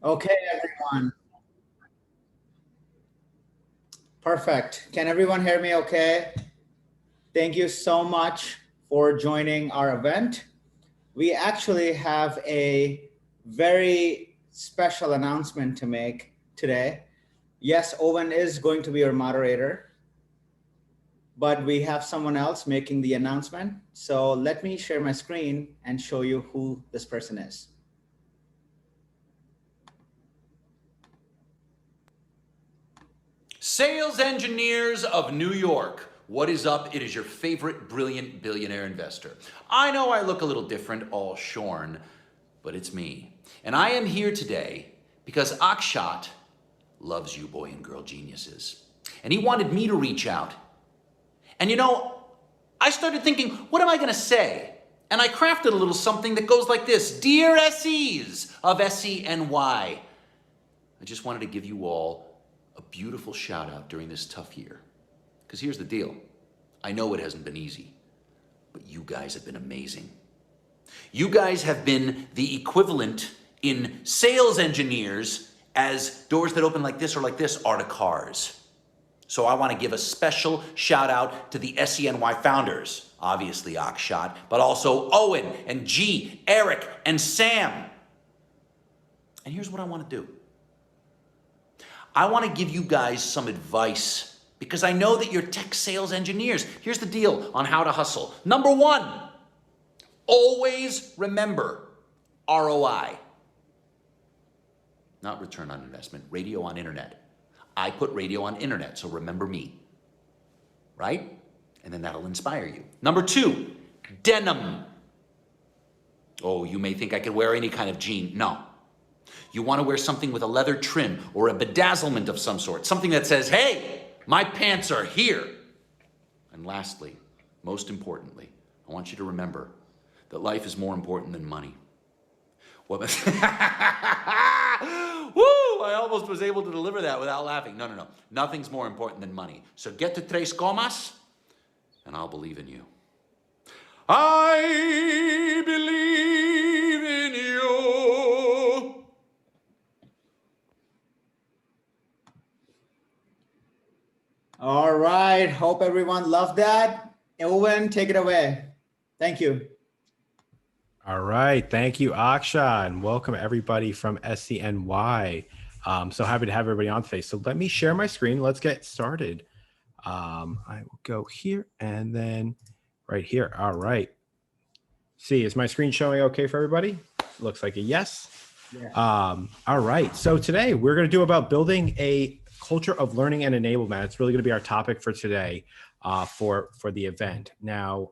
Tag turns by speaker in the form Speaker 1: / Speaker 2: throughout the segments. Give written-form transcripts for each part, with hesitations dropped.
Speaker 1: Okay, everyone. Perfect. Can everyone hear me okay? Thank you so much for joining our event. We actually have a very special announcement to make today. Yes, Owen is going to be our moderator, but we have someone else making the announcement. So let me share my screen and show you who this person is.
Speaker 2: Sales engineers of New York, what is up? It is your favorite brilliant billionaire investor. I know I look a little different, all shorn, but it's me. And I am here today because Akshat loves you boy and girl geniuses. And he wanted me to reach out. And you know, I started thinking, what am I gonna say? And I crafted a little something that goes like this. Dear SEs of SENY, I just wanted to give you all a beautiful shout out during this tough year. Because here's the deal. I know it hasn't been easy, but you guys have been amazing. You guys have been the equivalent in sales engineers as doors that open like this or like this are to cars. So I want to give a special shout out to the SENY founders, obviously Akshat, but also Owen and G, Eric and Sam. And here's what I want to do. I want to give you guys some advice because I know that you're tech sales engineers. Here's the deal on how to hustle. Number one, always remember ROI. Not return on investment, radio on internet. I put radio on internet, so remember me, right? And then that'll inspire you. Number two, denim. Oh, you may think I could wear any kind of jean. No. You want to wear something with a leather trim or a bedazzlement of some sort, something that says, hey, my pants are here. And lastly, most importantly, I want you to remember that life is more important than money. What? Woo! I almost was able to deliver that without laughing. No. Nothing's more important than money. So get to tres comas, and I'll believe in you. I believe in you.
Speaker 1: All right. Hope everyone loved that. Owen, take it away. Thank you.
Speaker 3: All right. Thank you, Aksha, and welcome everybody from SENY. So happy to have everybody on today. So let me share my screen. Let's get started. I will go here and then right here. All right. See, is my screen showing okay for everybody? Looks like a yes.
Speaker 1: Yeah.
Speaker 3: All right. So today we're going to do about building a culture of learning and enablement. It's really going to be our topic for today for the event. Now,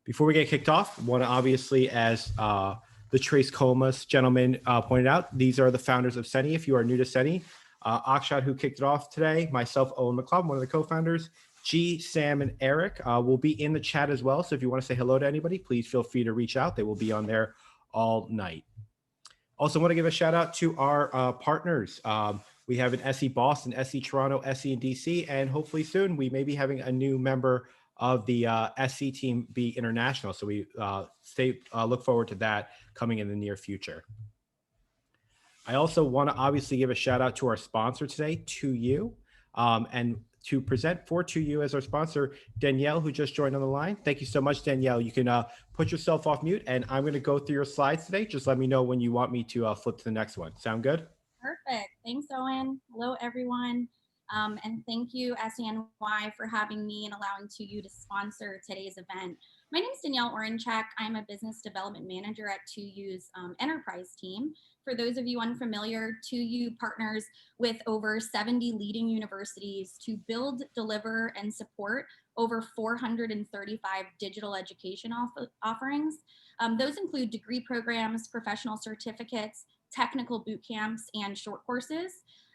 Speaker 3: before we get kicked off, want to obviously, as the Trace Comas gentleman pointed out, these are the founders of SENY. If you are new to SENY, Akshat, who kicked it off today, myself, Owen McLeod, one of the co-founders, G, Sam, and Eric will be in the chat as well. So if you want to say hello to anybody, please feel free to reach out. They will be on there all night. Also want to give a shout out to our partners. We have an SE Boston, SE Toronto, SE in DC, and hopefully soon we may be having a new member of the SE team be international. So we look forward to that coming in the near future. I also want to obviously give a shout out to our sponsor today, 2U, and to present for 2U as our sponsor, Danielle, who just joined on the line. Thank you so much, Danielle. You can put yourself off mute, and I'm going to go through your slides today. Just let me know when you want me to flip to the next one. Sound good?
Speaker 4: Perfect. Thanks, Owen. Hello, everyone. And thank you, SENY, for having me and allowing 2U to sponsor today's event. My name is Danielle Orenchek. I'm a business development manager at 2U's enterprise team. For those of you unfamiliar, 2U partners with over 70 leading universities to build, deliver, and support over 435 digital education offerings. Those include degree programs, professional certificates, technical boot camps, and short courses.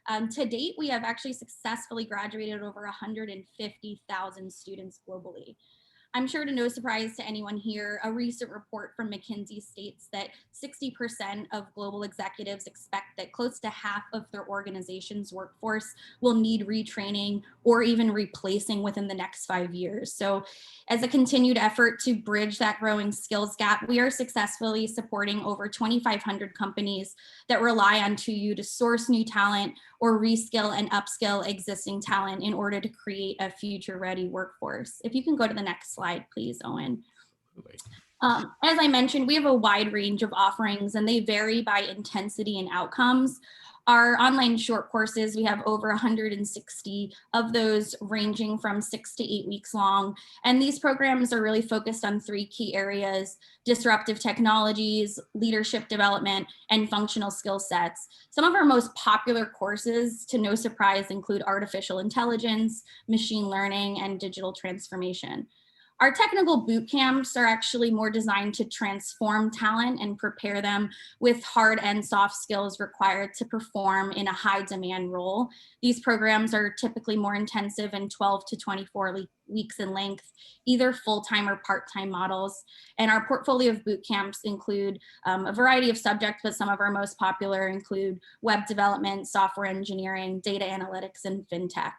Speaker 4: To date, we have actually successfully graduated over 150,000 students globally. I'm sure to no surprise to anyone here, a recent report from McKinsey states that 60% of global executives expect that close to half of their organization's workforce will need retraining or even replacing within the next 5 years. So as a continued effort to bridge that growing skills gap, we are successfully supporting over 2,500 companies that rely on 2U to source new talent or reskill and upskill existing talent in order to create a future-ready workforce. If you can go to the next slide, please, Owen. As I mentioned, we have a wide range of offerings and they vary by intensity and outcomes. Our online short courses, we have over 160 of those ranging from 6 to 8 weeks long. And these programs are really focused on 3 key areas: disruptive technologies, leadership development, and functional skill sets. Some of our most popular courses, to no surprise, include artificial intelligence, machine learning, and digital transformation. Our technical boot camps are actually more designed to transform talent and prepare them with hard and soft skills required to perform in a high demand role. These programs are typically more intensive and 12 to 24 weeks in length, either full-time or part-time models. And our portfolio of boot camps include a variety of subjects, but some of our most popular include web development, software engineering, data analytics, and fintech.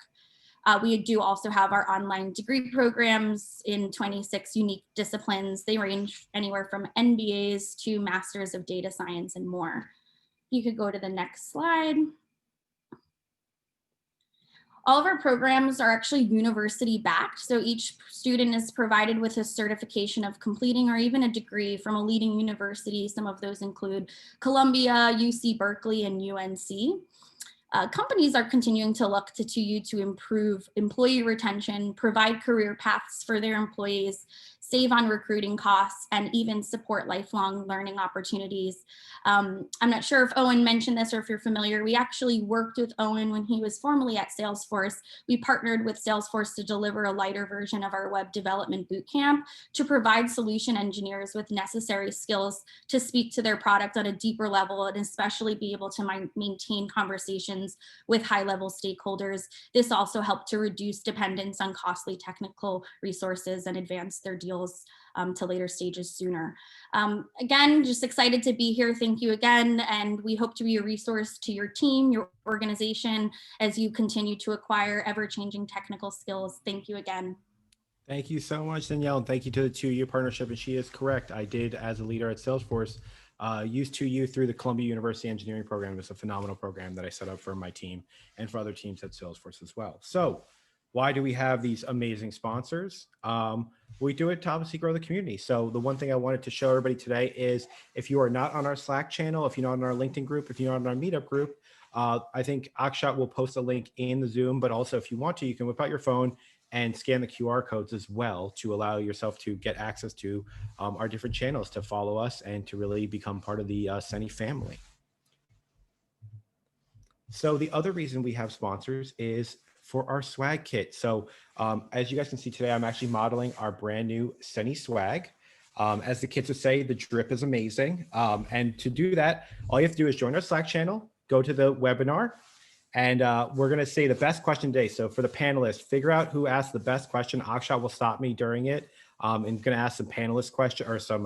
Speaker 4: We do also have our online degree programs in 26 unique disciplines. They range anywhere from MBAs to Masters of Data Science and more. You could go to the next slide. All of our programs are actually university backed. So each student is provided with a certification of completing or even a degree from a leading university. Some of those include Columbia, UC Berkeley, and UNC. Companies are continuing to look to 2U to improve employee retention, provide career paths for their employees, save on recruiting costs, and even support lifelong learning opportunities. I'm not sure if Owen mentioned this or if you're familiar. We actually worked with Owen when he was formerly at Salesforce. We partnered with Salesforce to deliver a lighter version of our web development bootcamp to provide solution engineers with necessary skills to speak to their product on a deeper level and especially be able to maintain conversations with high-level stakeholders. This also helped to reduce dependence on costly technical resources and advance their deals to later stages sooner. Again, just excited to be here. Thank you again. And we hope to be a resource to your team, your organization, as you continue to acquire ever-changing technical skills. Thank you again.
Speaker 3: Thank you so much, Danielle, and thank you to the 2U partnership. And she is correct. I did, as a leader at Salesforce, use 2U through the Columbia University Engineering Program. It's a phenomenal program that I set up for my team and for other teams at Salesforce as well. So why do we have these amazing sponsors? We do it to obviously grow the community. So the one thing I wanted to show everybody today is if you are not on our Slack channel, if you're not on our LinkedIn group, if you're not on our Meetup group, I think Akshat will post a link in the Zoom, but also if you want to, you can whip out your phone and scan the QR codes as well to allow yourself to get access to our different channels to follow us and to really become part of the SENY family. So the other reason we have sponsors is for our swag kit. So as you guys can see today, I'm actually modeling our brand new SENY swag. As the kids would say, the drip is amazing. And to do that, all you have to do is join our Slack channel, go to the webinar, and we're going to say the best question today. So for the panelists, figure out who asked the best question. Akshat will stop me during it. And going to ask some panelist question or some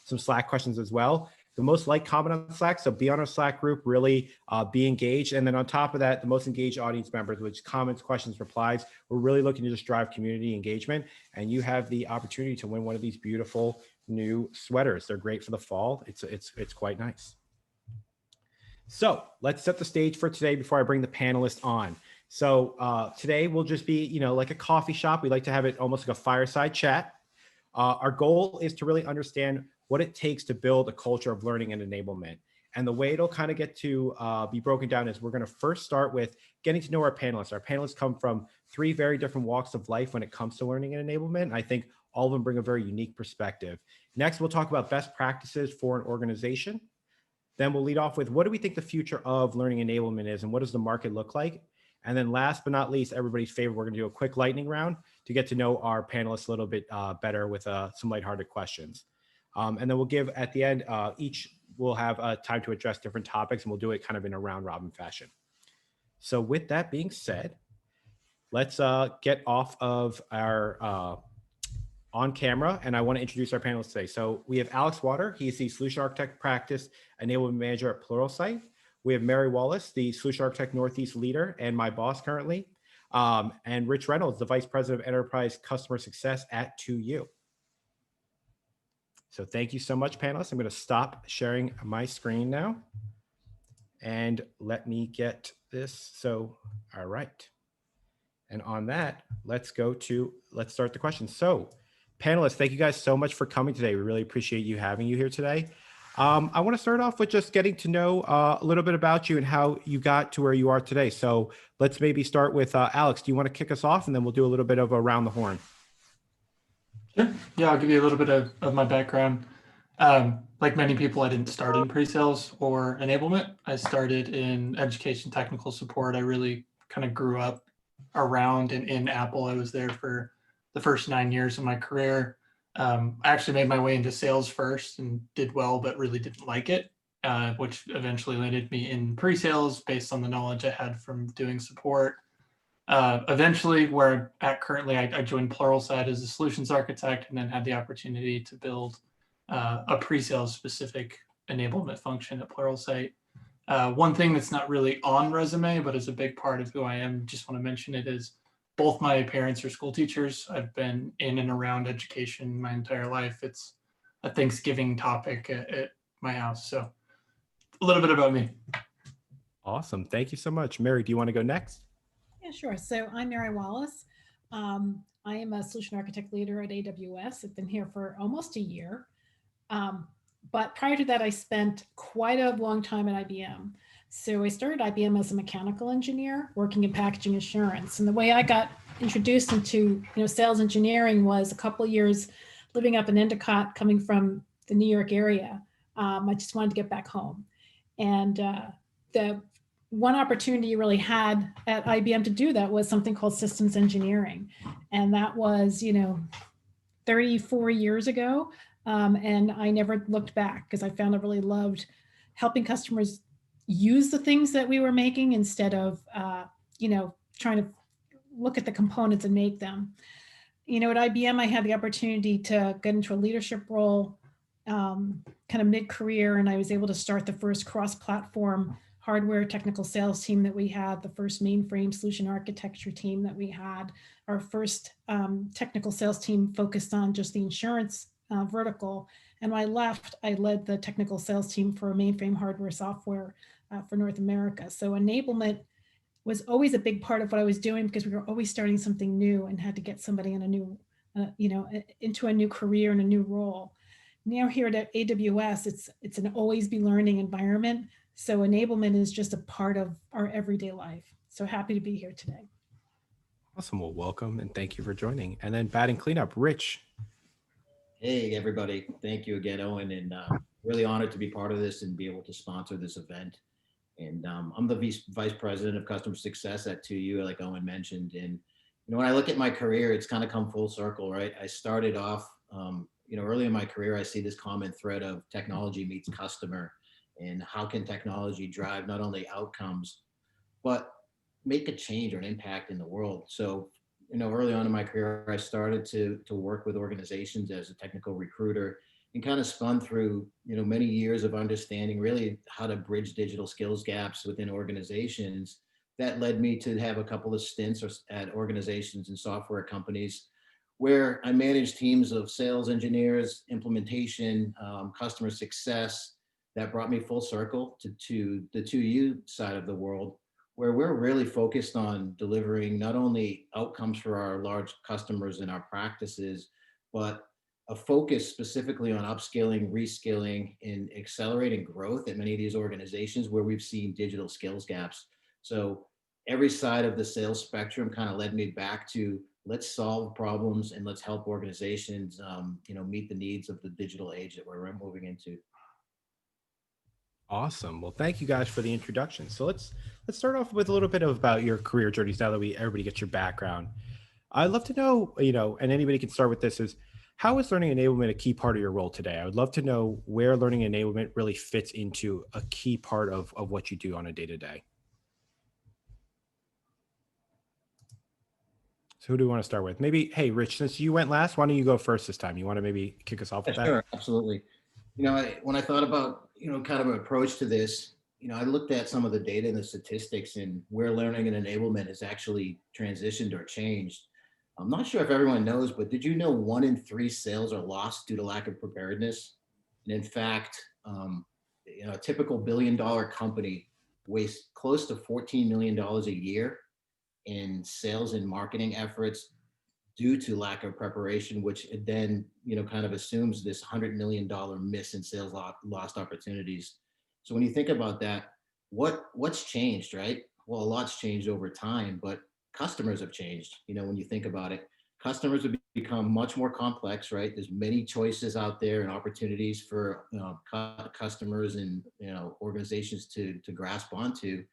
Speaker 3: Slack questions as well. The most liked comment on Slack, so be on our Slack group, really be engaged. And then on top of that, the most engaged audience members, which comments, questions, replies. We're really looking to just drive community engagement. And you have the opportunity to win one of these beautiful new sweaters. They're great for the fall. It's quite nice. So let's set the stage for today before I bring the panelists on. So today will just be, like a coffee shop. We like to have it almost like a fireside chat. Our goal is to really understand what it takes to build a culture of learning and enablement. And the way it'll kind of get to be broken down is we're going to first start with getting to know our panelists. Our panelists come from 3 very different walks of life when it comes to learning and enablement. I think all of them bring a very unique perspective. Next, we'll talk about best practices for an organization. Then we'll lead off with what do we think the future of learning enablement is and what does the market look like? And then last but not least, everybody's favorite, we're going to do a quick lightning round to get to know our panelists a little bit better with some lighthearted questions. And then we'll give at the end, each will have time to address different topics and we'll do it kind of in a round robin fashion. So with that being said, let's get off of our on camera, and I want to introduce our panelists today. So we have Alex Water. He's the Solution Architect Practice Enablement Manager at Pluralsight. We have Mary Wallace, the Solution Architect Northeast Leader and my boss currently. And Rich Reynolds, the Vice President of Enterprise Customer Success at 2U. So thank you so much, panelists. I'm going to stop sharing my screen now. And let me get this. So, all right. And on that, let's start the questions. So panelists, thank you guys so much for coming today. We really appreciate you having you here today. I want to start off with just getting to know a little bit about you and how you got to where you are today. So let's maybe start with Alex. Do you want to kick us off, and then we'll do a little bit of around the horn?
Speaker 5: Sure. Yeah, I'll give you a little bit of my background. Like many people, I didn't start in pre-sales or enablement. I started in education technical support. I really kind of grew up around and in Apple. I was there for the first 9 years of my career. I actually made my way into sales first and did well, but really didn't like it, which eventually landed me in pre-sales based on the knowledge I had from doing support. Eventually, where I'm at currently, I joined Pluralsight as a solutions architect, and then had the opportunity to build a pre-sales specific enablement function at Pluralsight. One thing that's not really on resume, but is a big part of who I am, just want to mention it, is both my parents are school teachers. I've been in and around education my entire life. It's a Thanksgiving topic at my house. So a little bit about me.
Speaker 3: Awesome. Thank you so much. Mary, do you want to go next?
Speaker 6: Yeah, sure. So I'm Mary Wallace. I am a solution architect leader at AWS. I've been here for almost a year. But prior to that, I spent quite a long time at IBM. So I started IBM as a mechanical engineer working in packaging assurance. And the way I got introduced into sales engineering was a couple of years living up in Endicott, coming from the New York area. I just wanted to get back home. And the one opportunity you really had at IBM to do that was something called systems engineering. And that was, 34 years ago. And I never looked back because I found I really loved helping customers use the things that we were making instead of, trying to look at the components and make them. At IBM, I had the opportunity to get into a leadership role kind of mid-career, and I was able to start the first cross-platform hardware technical sales team that we had, the first mainframe solution architecture team that we had, our first technical sales team focused on just the insurance vertical. And when I left, I led the technical sales team for mainframe hardware software for North America. So enablement was always a big part of what I was doing because we were always starting something new and had to get somebody in a new, into a new career and a new role. Now here at AWS, it's an always be learning environment. So enablement is just a part of our everyday life. So happy to be here today.
Speaker 3: Awesome. Well, welcome and thank you for joining. And then batting cleanup, Rich.
Speaker 7: Hey, everybody. Thank you again, Owen, and really honored to be part of this and be able to sponsor this event. And I'm the Vice President of Customer Success at 2U, like Owen mentioned. And, when I look at my career, it's kind of come full circle, right? I started off, early in my career, I see this common thread of technology meets customer, and how can technology drive not only outcomes, but make a change or an impact in the world. So, early on in my career, I started to work with organizations as a technical recruiter and kind of spun through, many years of understanding really how to bridge digital skills gaps within organizations. That led me to have a couple of stints at organizations and software companies where I managed teams of sales engineers, implementation, customer success. That brought me full circle to the 2U side of the world, where we're really focused on delivering not only outcomes for our large customers and our practices, but a focus specifically on upskilling, reskilling, and accelerating growth at many of these organizations where we've seen digital skills gaps. So every side of the sales spectrum kind of led me back to let's solve problems and let's help organizations, meet the needs of the digital age that we're moving into.
Speaker 3: Awesome. Well, thank you guys for the introduction. So let's start off with a little bit about your career journeys now that everybody gets your background. I'd love to know, and anybody can start with this, is how is learning enablement a key part of your role today? I would love to know where learning enablement really fits into a key part of what you do on a day-to-day. So who do we want to start with? Maybe, hey, Rich, since you went last, why don't you go first this time? You want to maybe kick us off
Speaker 7: Yeah,
Speaker 3: with that?
Speaker 7: sure, absolutely. When I thought about, kind of an approach to this, I looked at some of the data and the statistics and where learning and enablement has actually transitioned or changed. I'm not sure if everyone knows, but did you know 1 in 3 sales are lost due to lack of preparedness? And in fact, a typical billion-dollar company wastes close to $14 million a year in sales and marketing efforts due to lack of preparation, which it then, kind of assumes this $100 million miss in sales lost opportunities. So when you think about that, what's changed, right? Well, a lot's changed over time, but customers have changed. When you think about it, customers have become much more complex, right? There's many choices out there and opportunities for customers and organizations to grasp onto.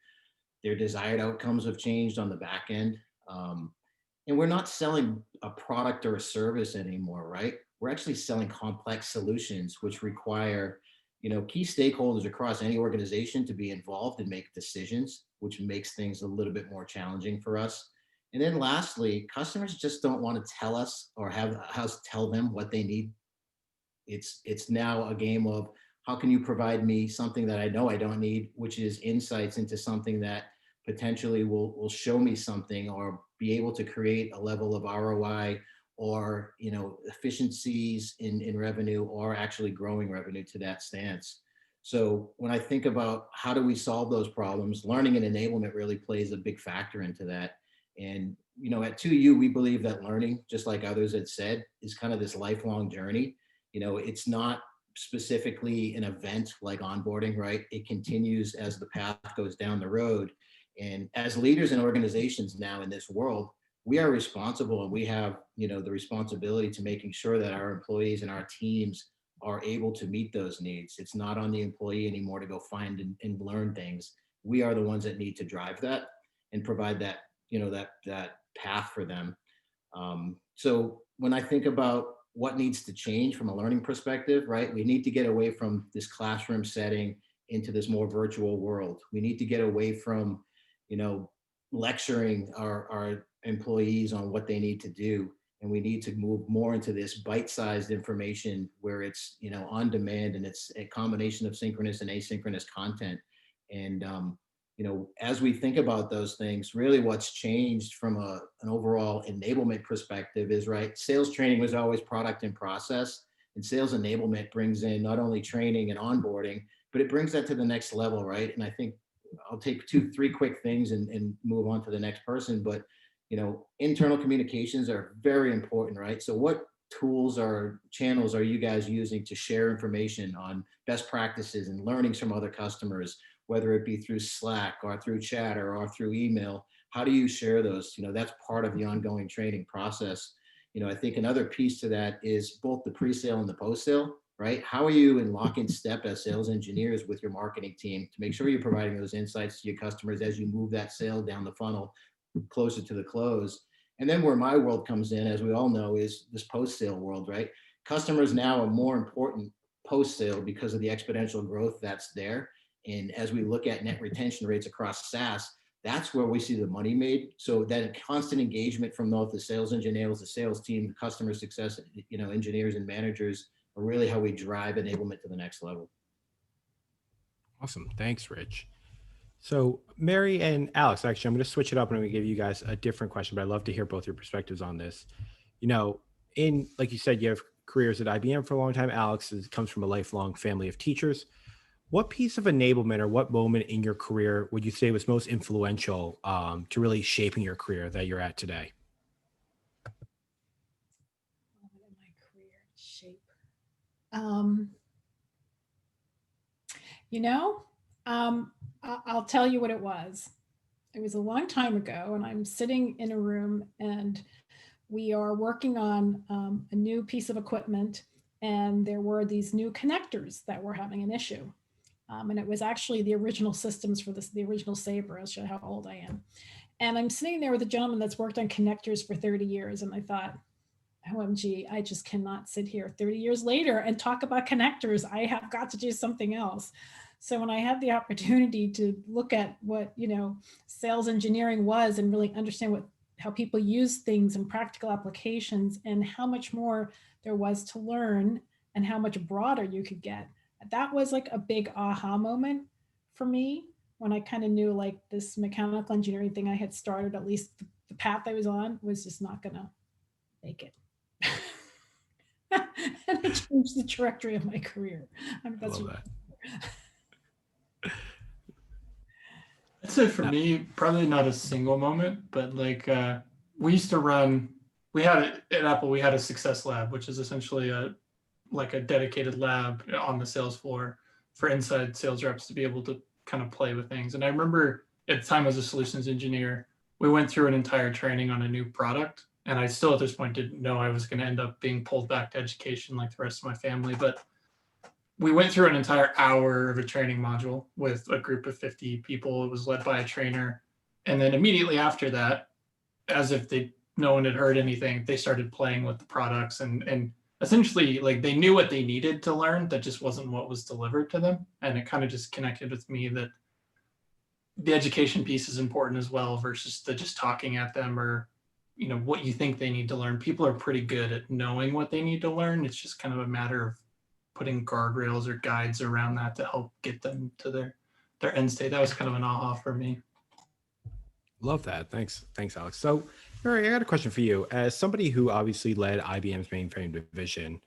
Speaker 7: Their desired outcomes have changed on the back end. And we're not selling a product or a service anymore, right? We're actually selling complex solutions, which require, key stakeholders across any organization to be involved and make decisions, which makes things a little bit more challenging for us. And then lastly, customers just don't want to tell us or have us tell them what they need. It's now a game of how can you provide me something that I know I don't need, which is insights into something that potentially will show me something or be able to create a level of ROI or efficiencies in revenue or actually growing revenue to that stance. So when I think about how do we solve those problems, learning and enablement really plays a big factor into that. And at 2U, we believe that learning, just like others had said, is kind of this lifelong journey. It's not specifically an event like onboarding, right? It continues as the path goes down the road. And as leaders in organizations now in this world, we are responsible and we have, the responsibility to making sure that our employees and our teams are able to meet those needs. It's not on the employee anymore to go find and learn things. We are the ones that need to drive that and provide that, that path for them. So when I think about what needs to change from a learning perspective, right? We need to get away from this classroom setting into this more virtual world. We need to get away from, lecturing our employees on what they need to do. And we need to move more into this bite-sized information where it's, on demand and it's a combination of synchronous and asynchronous content. And, as we think about those things, really what's changed from an overall enablement perspective is, right, sales training was always product and process, and sales enablement brings in not only training and onboarding, but it brings that to the next level, right? And I think I'll take 2-3 quick things and move on to the next person, but internal communications are very important, right? So what tools or channels are you guys using to share information on best practices and learnings from other customers, whether it be through Slack or through Chatter or through email? How do you share those? That's part of the ongoing training process. I think another piece to that is both the pre-sale and the post-sale, right? How are you in lock in step as sales engineers with your marketing team to make sure you're providing those insights to your customers as you move that sale down the funnel closer to the close? And then where my world comes in, as we all know, is this post-sale world, right? Customers now are more important post-sale because of the exponential growth that's there. And as we look at net retention rates across SaaS, that's where we see the money made. So that constant engagement from both the sales engineers, the sales team, the customer success, engineers and managers are really how we drive enablement to the next level.
Speaker 3: Awesome. Thanks, Rich. So Mary and Alex, actually, I'm going to switch it up and I'm going to give you guys a different question, but I'd love to hear both your perspectives on this. Like you said, you have careers at IBM for a long time. Alex comes from a lifelong family of teachers. What piece of enablement or what moment in your career would you say was most influential to really shaping your career that you're at today?
Speaker 6: My career shape. I'll tell you what it was. It was a long time ago, and I'm sitting in a room, and we are working on a new piece of equipment, and there were these new connectors that were having an issue. And it was actually the original systems for the original Sabre. I'll show you how old I am. And I'm sitting there with a gentleman that's worked on connectors for 30 years. And I thought, OMG, I just cannot sit here 30 years later and talk about connectors. I have got to do something else. So when I had the opportunity to look at what, sales engineering was and really understand what how people use things and practical applications, and how much more there was to learn and how much broader you could get. That was like a big aha moment for me when I kind of knew like this mechanical engineering thing I had started, at least the path I was on, was just not gonna make it. And it changed the trajectory of my career.
Speaker 3: I love that.
Speaker 5: I'd say for me, probably not a single moment, but like we used to run, at Apple, we had a success lab, which is essentially a dedicated lab on the sales floor for inside sales reps to be able to kind of play with things. And I remember at the time as a solutions engineer, we went through an entire training on a new product. And I still at this point didn't know I was going to end up being pulled back to education like the rest of my family. But we went through an entire hour of a training module with a group of 50 people. It was led by a trainer. And then immediately after that, as if no one had heard anything, they started playing with the products and essentially like they knew what they needed to learn. That just wasn't what was delivered to them. And it kind of just connected with me that the education piece is important as well versus the just talking at them or, you know, what you think they need to learn. People are pretty good at knowing what they need to learn. It's just kind of a matter of putting guardrails or guides around that to help get them to their end state. That was kind of an aha for me.
Speaker 3: Love that. Thanks, Alex. So, Mary, I got a question for you. As somebody who obviously led IBM's mainframe division,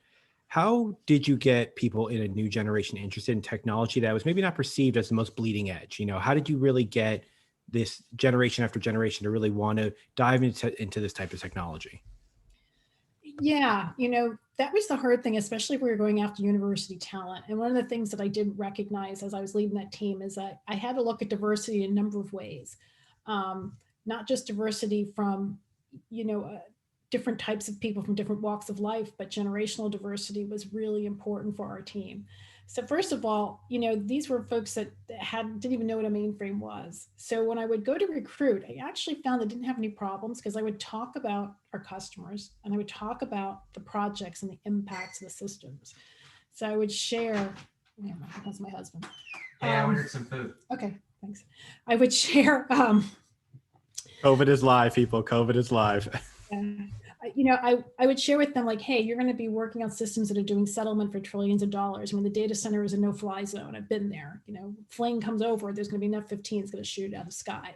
Speaker 3: how did you get people in a new generation interested in technology that was maybe not perceived as the most bleeding edge? You know, how did you really get this generation after generation to really want to dive into this type of technology?
Speaker 6: Yeah, you know, that was the hard thing, especially if we were going after university talent. And one of the things that I didn't recognize as I was leading that team is that I had to look at diversity in a number of ways. Not just diversity from, you know, different types of people from different walks of life, but generational diversity was really important for our team. So first of all, you know, these were folks that didn't even know what a mainframe was. So when I would go to recruit, I actually found I didn't have any problems because I would talk about our customers and I would talk about the projects and the impacts of the systems. So I would share, yeah, that's my husband.
Speaker 5: Hey, I ordered some food.
Speaker 6: Okay, thanks. I would share.
Speaker 3: COVID is live, people. COVID is live.
Speaker 6: You know, I would share with them like, hey, you're going to be working on systems that are doing settlement for trillions of dollars. When the data center is a no-fly zone, I've been there. You know, plane comes over, there's going to be an F-15, it's going to shoot out of the sky.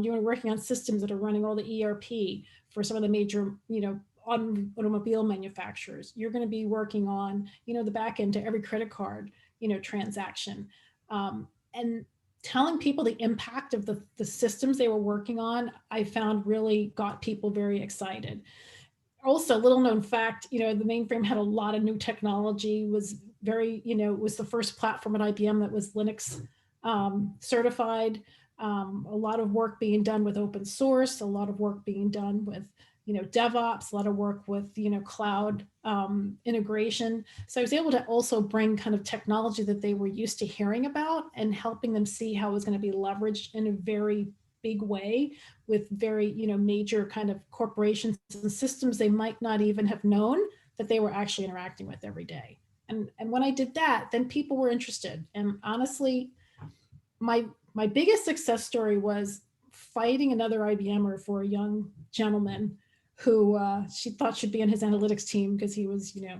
Speaker 6: You're working on systems that are running all the ERP for some of the major, you know, automobile manufacturers. You're going to be working on, you know, the back end to every credit card, you know, transaction. And telling people the impact of the systems they were working on, I found really got people very excited. Also, little known fact, you know, the mainframe had a lot of new technology, was very, you know, was the first platform at IBM that was Linux certified. A lot of work being done with open source, a lot of work being done with, you know, DevOps, a lot of work with, you know, cloud integration. So I was able to also bring kind of technology that they were used to hearing about and helping them see how it was going to be leveraged in a very big way with very, you know, major kind of corporations and systems they might not even have known that they were actually interacting with every day. And when I did that, then people were interested. And honestly, my biggest success story was fighting another IBMer for a young gentleman who she thought should be on his analytics team because he was, you know,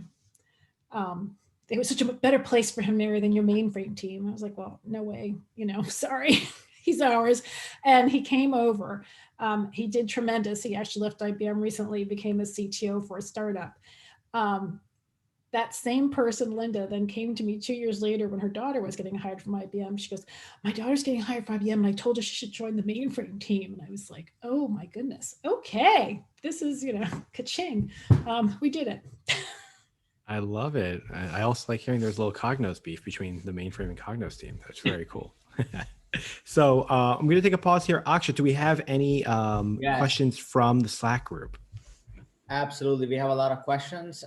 Speaker 6: it was such a better place for him, Mary, than your mainframe team. I was like, well, no way, you know, sorry, he's ours. And he came over. He did tremendous. He actually left IBM recently, became a CTO for a startup. That same person, Linda, then came to me 2 years later when her daughter was getting hired from IBM. She goes, my daughter's getting hired from IBM and I told her she should join the mainframe team. And I was like, oh my goodness. Okay. This is, you know, ka-ching. We did it.
Speaker 3: I love it. I also like hearing there's a little Cognos beef between the mainframe and Cognos team. That's very cool. So I'm going to take a pause here. Akshay, do we have any questions from the Slack group?
Speaker 1: Absolutely. We have a lot of questions.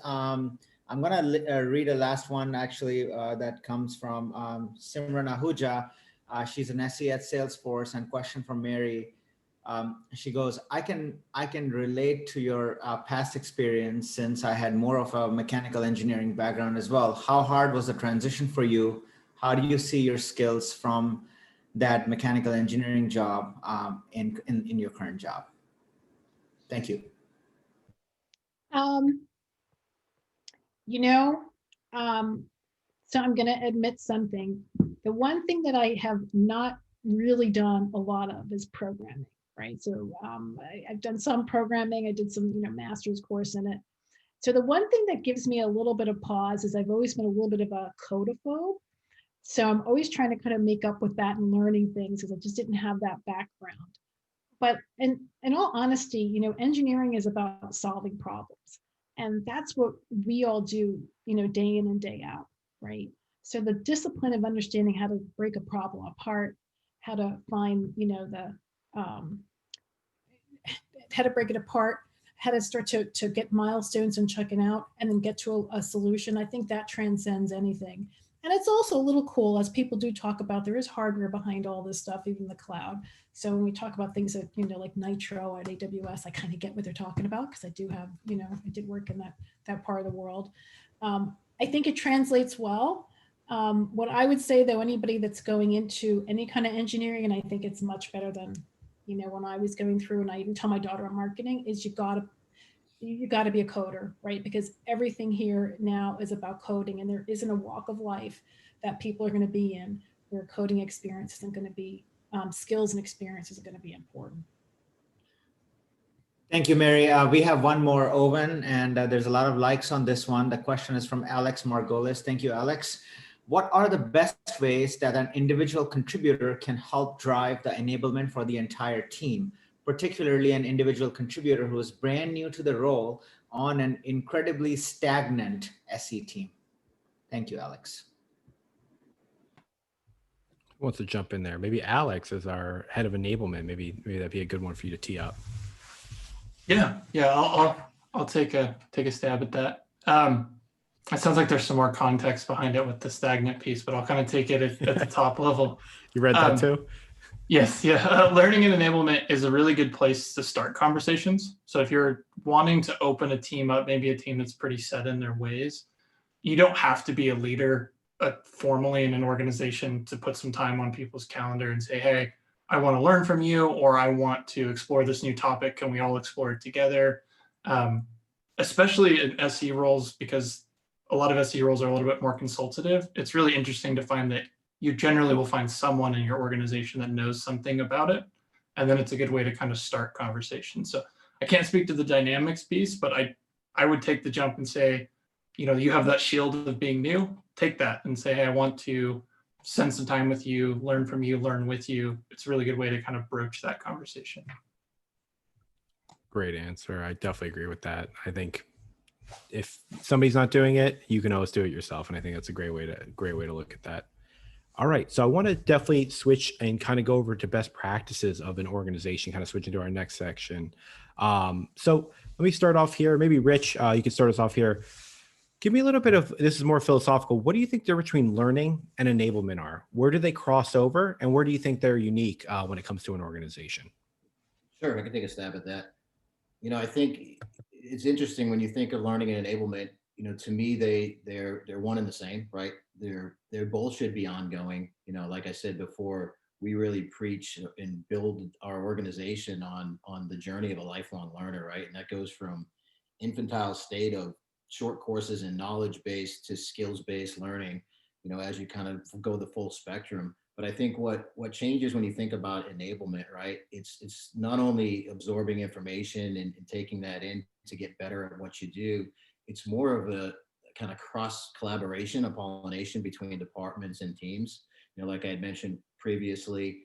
Speaker 1: I'm going to read a last one, actually, that comes from Simran Ahuja. She's an SE at Salesforce, and question from Mary. She goes, I can relate to your past experience since I had more of a mechanical engineering background as well. How hard was the transition for you? How do you see your skills from that mechanical engineering job in your current job? Thank you.
Speaker 6: Um, you know, so I'm going to admit something. The one thing that I have not really done a lot of is programming, right? So I've done some programming. I did some, master's course in it. So the one thing that gives me a little bit of pause is I've always been a little bit of a codaphobe. So I'm always trying to kind of make up with that and learning things because I just didn't have that background. But in all honesty, engineering is about solving problems. And that's what we all do, day in and day out, right? So the discipline of understanding how to break a problem apart, how to find, um, how to break it apart, how to start to get milestones and check it out, and then get to a solution. I think that transcends anything. And it's also a little cool, as people do talk about, there is hardware behind all this stuff, even the cloud. So when we talk about things that, like Nitro at AWS, I kind of get what they're talking about because I do have, I did work in that part of the world. I think it translates well. What I would say, though, anybody that's going into any kind of engineering, and I think it's much better than, when I was going through, and I even tell my daughter on marketing, is you got to be a coder, right? Because everything here now is about coding, and there isn't a walk of life that people are going to be in where coding experience isn't going to be, skills and experiences are going to be important.
Speaker 1: Thank you, Mary. We have one more, Owen, and there's a lot of likes on this one. The question is from Alex Margolis. Thank you, Alex. What are the best ways that an individual contributor can help drive the enablement for the entire team, particularly an individual contributor who is brand new to the role on an incredibly stagnant SE team? Thank you, Alex.
Speaker 3: Who wants to jump in there? Maybe Alex is our head of enablement. Maybe that'd be a good one for you to tee up.
Speaker 5: Yeah, I'll take a stab at that. It sounds like there's some more context behind it with the stagnant piece, but I'll kind of take it at the top level.
Speaker 3: You read that too?
Speaker 5: Yes, yeah. Learning and enablement is a really good place to start conversations. So if you're wanting to open a team up, maybe a team that's pretty set in their ways, you don't have to be a leader formally in an organization to put some time on people's calendar and say, hey, I want to learn from you, or I want to explore this new topic. Can we all explore it together? Especially in SE roles, because a lot of SE roles are a little bit more consultative. It's really interesting to find that you generally will find someone in your organization that knows something about it. And then it's a good way to kind of start conversations. So I can't speak to the dynamics piece, but I would take the jump and say, you have that shield of being new, take that and say, hey, I want to spend some time with you, learn from you, learn with you. It's a really good way to kind of broach that conversation.
Speaker 3: Great answer. I definitely agree with that. I think if somebody's not doing it, you can always do it yourself. And I think that's a great way to look at that. All right. So I want to definitely switch and kind of go over to best practices of an organization, kind of switch into our next section. So let me start off here. Maybe Rich, you can start us off here. Give me a little bit of, this is more philosophical. What do you think the difference between learning and enablement are? Where do they cross over? And where do you think they're unique when it comes to an organization?
Speaker 7: Sure, I can take a stab at that. I think it's interesting when you think of learning and enablement, to me, they're one and the same, right? They're both should be ongoing. Like I said before, we really preach and build our organization on the journey of a lifelong learner, right? And that goes from infantile state of short courses and knowledge-based to skills-based learning, as you kind of go the full spectrum. But I think what changes when you think about enablement, right? It's not only absorbing information and taking that in to get better at what you do. It's more of a kind of cross collaboration, a pollination between departments and teams. Like I had mentioned previously,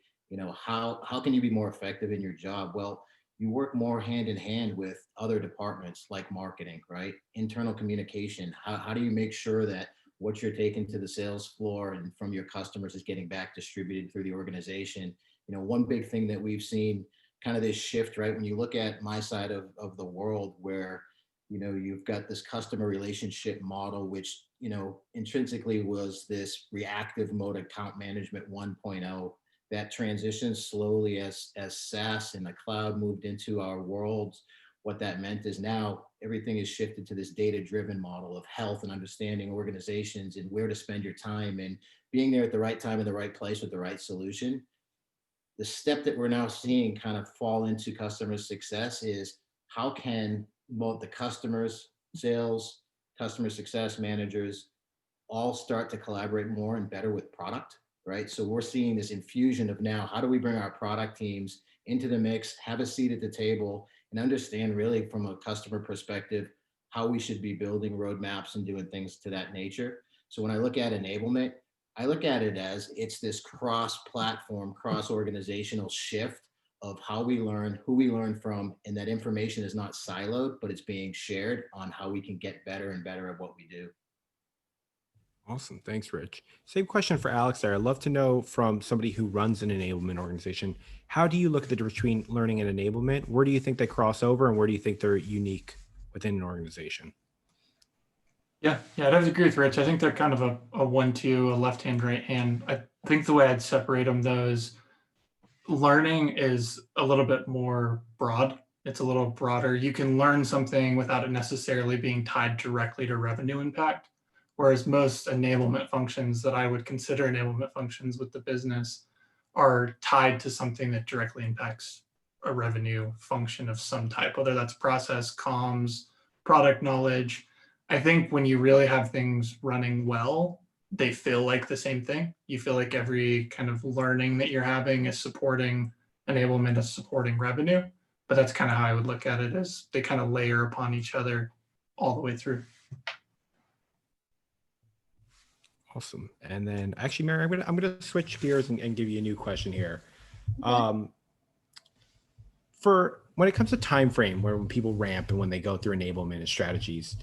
Speaker 7: how can you be more effective in your job? Well, you work more hand in hand with other departments like marketing, right? Internal communication. How do you make sure that what you're taking to the sales floor and from your customers is getting back distributed through the organization? One big thing that we've seen kind of this shift, right? When you look at my side of the world where, you've got this customer relationship model, which, intrinsically was this reactive mode account management 1.0 that transitioned slowly as SaaS and the cloud moved into our worlds. What that meant is now everything is shifted to this data-driven model of health and understanding organizations and where to spend your time and being there at the right time in the right place with the right solution. The step that we're now seeing kind of fall into customer success is how can both the customers, sales, customer success managers all start to collaborate more and better with product, right? So we're seeing this infusion of now, how do we bring our product teams into the mix, have a seat at the table, and understand really from a customer perspective how we should be building roadmaps and doing things to that nature. So when I look at enablement, I look at it as it's this cross-platform, cross-organizational shift of how we learn, who we learn from, and that information is not siloed, but it's being shared on how we can get better and better at what we do.
Speaker 3: Awesome. Thanks, Rich. Same question for Alex there. I'd love to know from somebody who runs an enablement organization, how do you look at the difference between learning and enablement? Where do you think they cross over and where do you think they're unique within an organization?
Speaker 5: Yeah, I'd have to agree with Rich. I think they're kind of a 1-2, a left hand, right hand. I think the way I'd separate them, though, is learning is a little bit more broad. It's a little broader. You can learn something without it necessarily being tied directly to revenue impact. Whereas most enablement functions that I would consider enablement functions with the business are tied to something that directly impacts a revenue function of some type, whether that's process, comms, product knowledge. I think when you really have things running well, they feel like the same thing. You feel like every kind of learning that you're having is supporting enablement, is supporting revenue. But that's kind of how I would look at it, as they kind of layer upon each other all the way through.
Speaker 3: Awesome. And then actually, Mary, I'm gonna switch gears and give you a new question here. For when it comes to time frame, where when people ramp and when they go through enablement and strategies,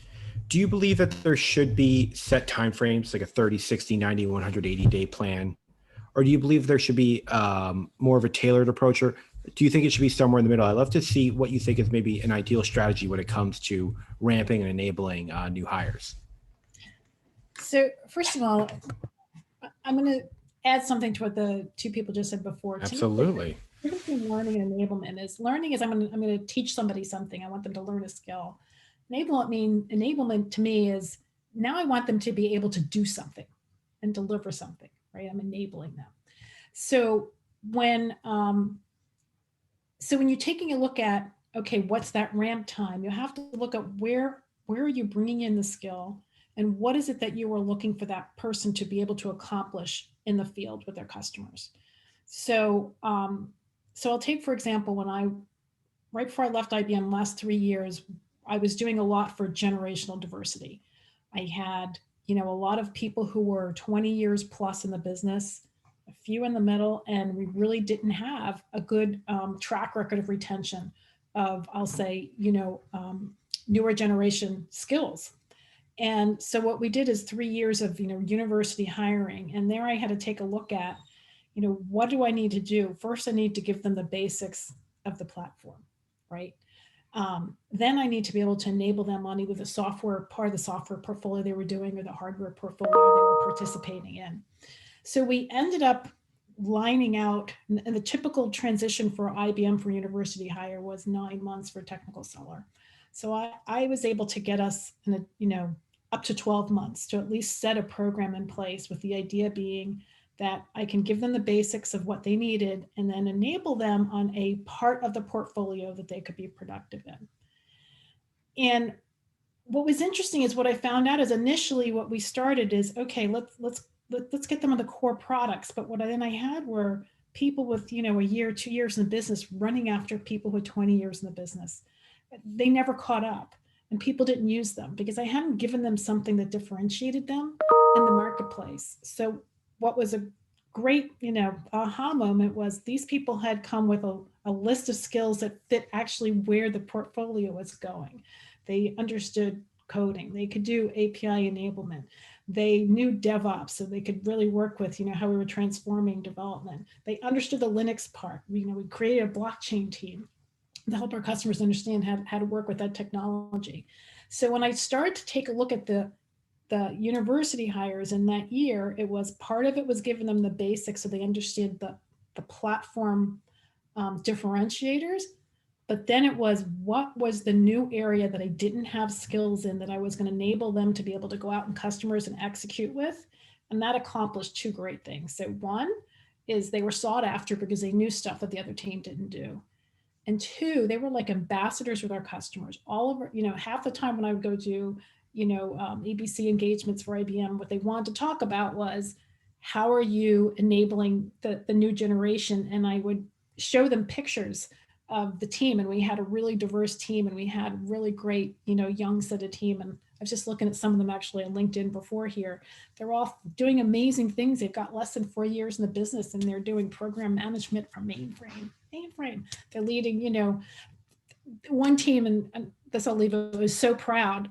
Speaker 3: do you believe that there should be set time frames, like a 30, 60, 90, 180 day plan? Or do you believe there should be more of a tailored approach? Or do you think it should be somewhere in the middle? I'd love to see what you think is maybe an ideal strategy when it comes to ramping and enabling new hires.
Speaker 6: So first of all, I'm going to add something to what the two people just said before.
Speaker 3: Absolutely.
Speaker 6: The difference between learning and enablement is learning is I'm going to teach somebody something. I want them to learn a skill. Enablement to me is now I want them to be able to do something and deliver something, right? I'm enabling them. So when you're taking a look at, okay, what's that ramp time? You have to look at where are you bringing in the skill, and what is it that you are looking for that person to be able to accomplish in the field with their customers. So I'll take, for example, right before I left IBM last 3 years, I was doing a lot for generational diversity. I had, a lot of people who were 20 years plus in the business, a few in the middle, and we really didn't have a good track record of retention of, I'll say, newer generation skills. And so what we did is 3 years of, university hiring. And there I had to take a look at, what do I need to do? First, I need to give them the basics of the platform, right? Then I need to be able to enable them on either the software, part of the software portfolio they were doing, or the hardware portfolio they were participating in. So we ended up lining out, and the typical transition for IBM for university hire was 9 months for a technical seller. So I was able to get us up to 12 months to at least set a program in place, with the idea being that I can give them the basics of what they needed and then enable them on a part of the portfolio that they could be productive in. And what was interesting is what I found out is initially what we started is, okay, let's get them on the core products. But what I had were people with, a year, 2 years in the business running after people with 20 years in the business. They never caught up, and people didn't use them because I hadn't given them something that differentiated them in the marketplace. So what was a great, aha moment was these people had come with a list of skills that fit actually where the portfolio was going. They understood coding. They could do API enablement. They knew DevOps, so they could really work with, how we were transforming development. They understood the Linux part. We created a blockchain team to help our customers understand how to work with that technology. So when I started to take a look at the university hires in that year, it was part of it was giving them the basics so they understood the platform differentiators. But then it was, what was the new area that I didn't have skills in that I was going to enable them to be able to go out and customers and execute with? And that accomplished two great things. So one is they were sought after because they knew stuff that the other team didn't do. And two, they were like ambassadors with our customers. All over, half the time when I would go to, ABC engagements for IBM, what they wanted to talk about was how are you enabling the new generation? And I would show them pictures of the team, and we had a really diverse team, and we had really great, young set of team. And I was just looking at some of them actually on LinkedIn before here. They're all doing amazing things. They've got less than 4 years in the business, and they're doing program management from mainframe. They're leading, one team, and this I'll leave it, was so proud.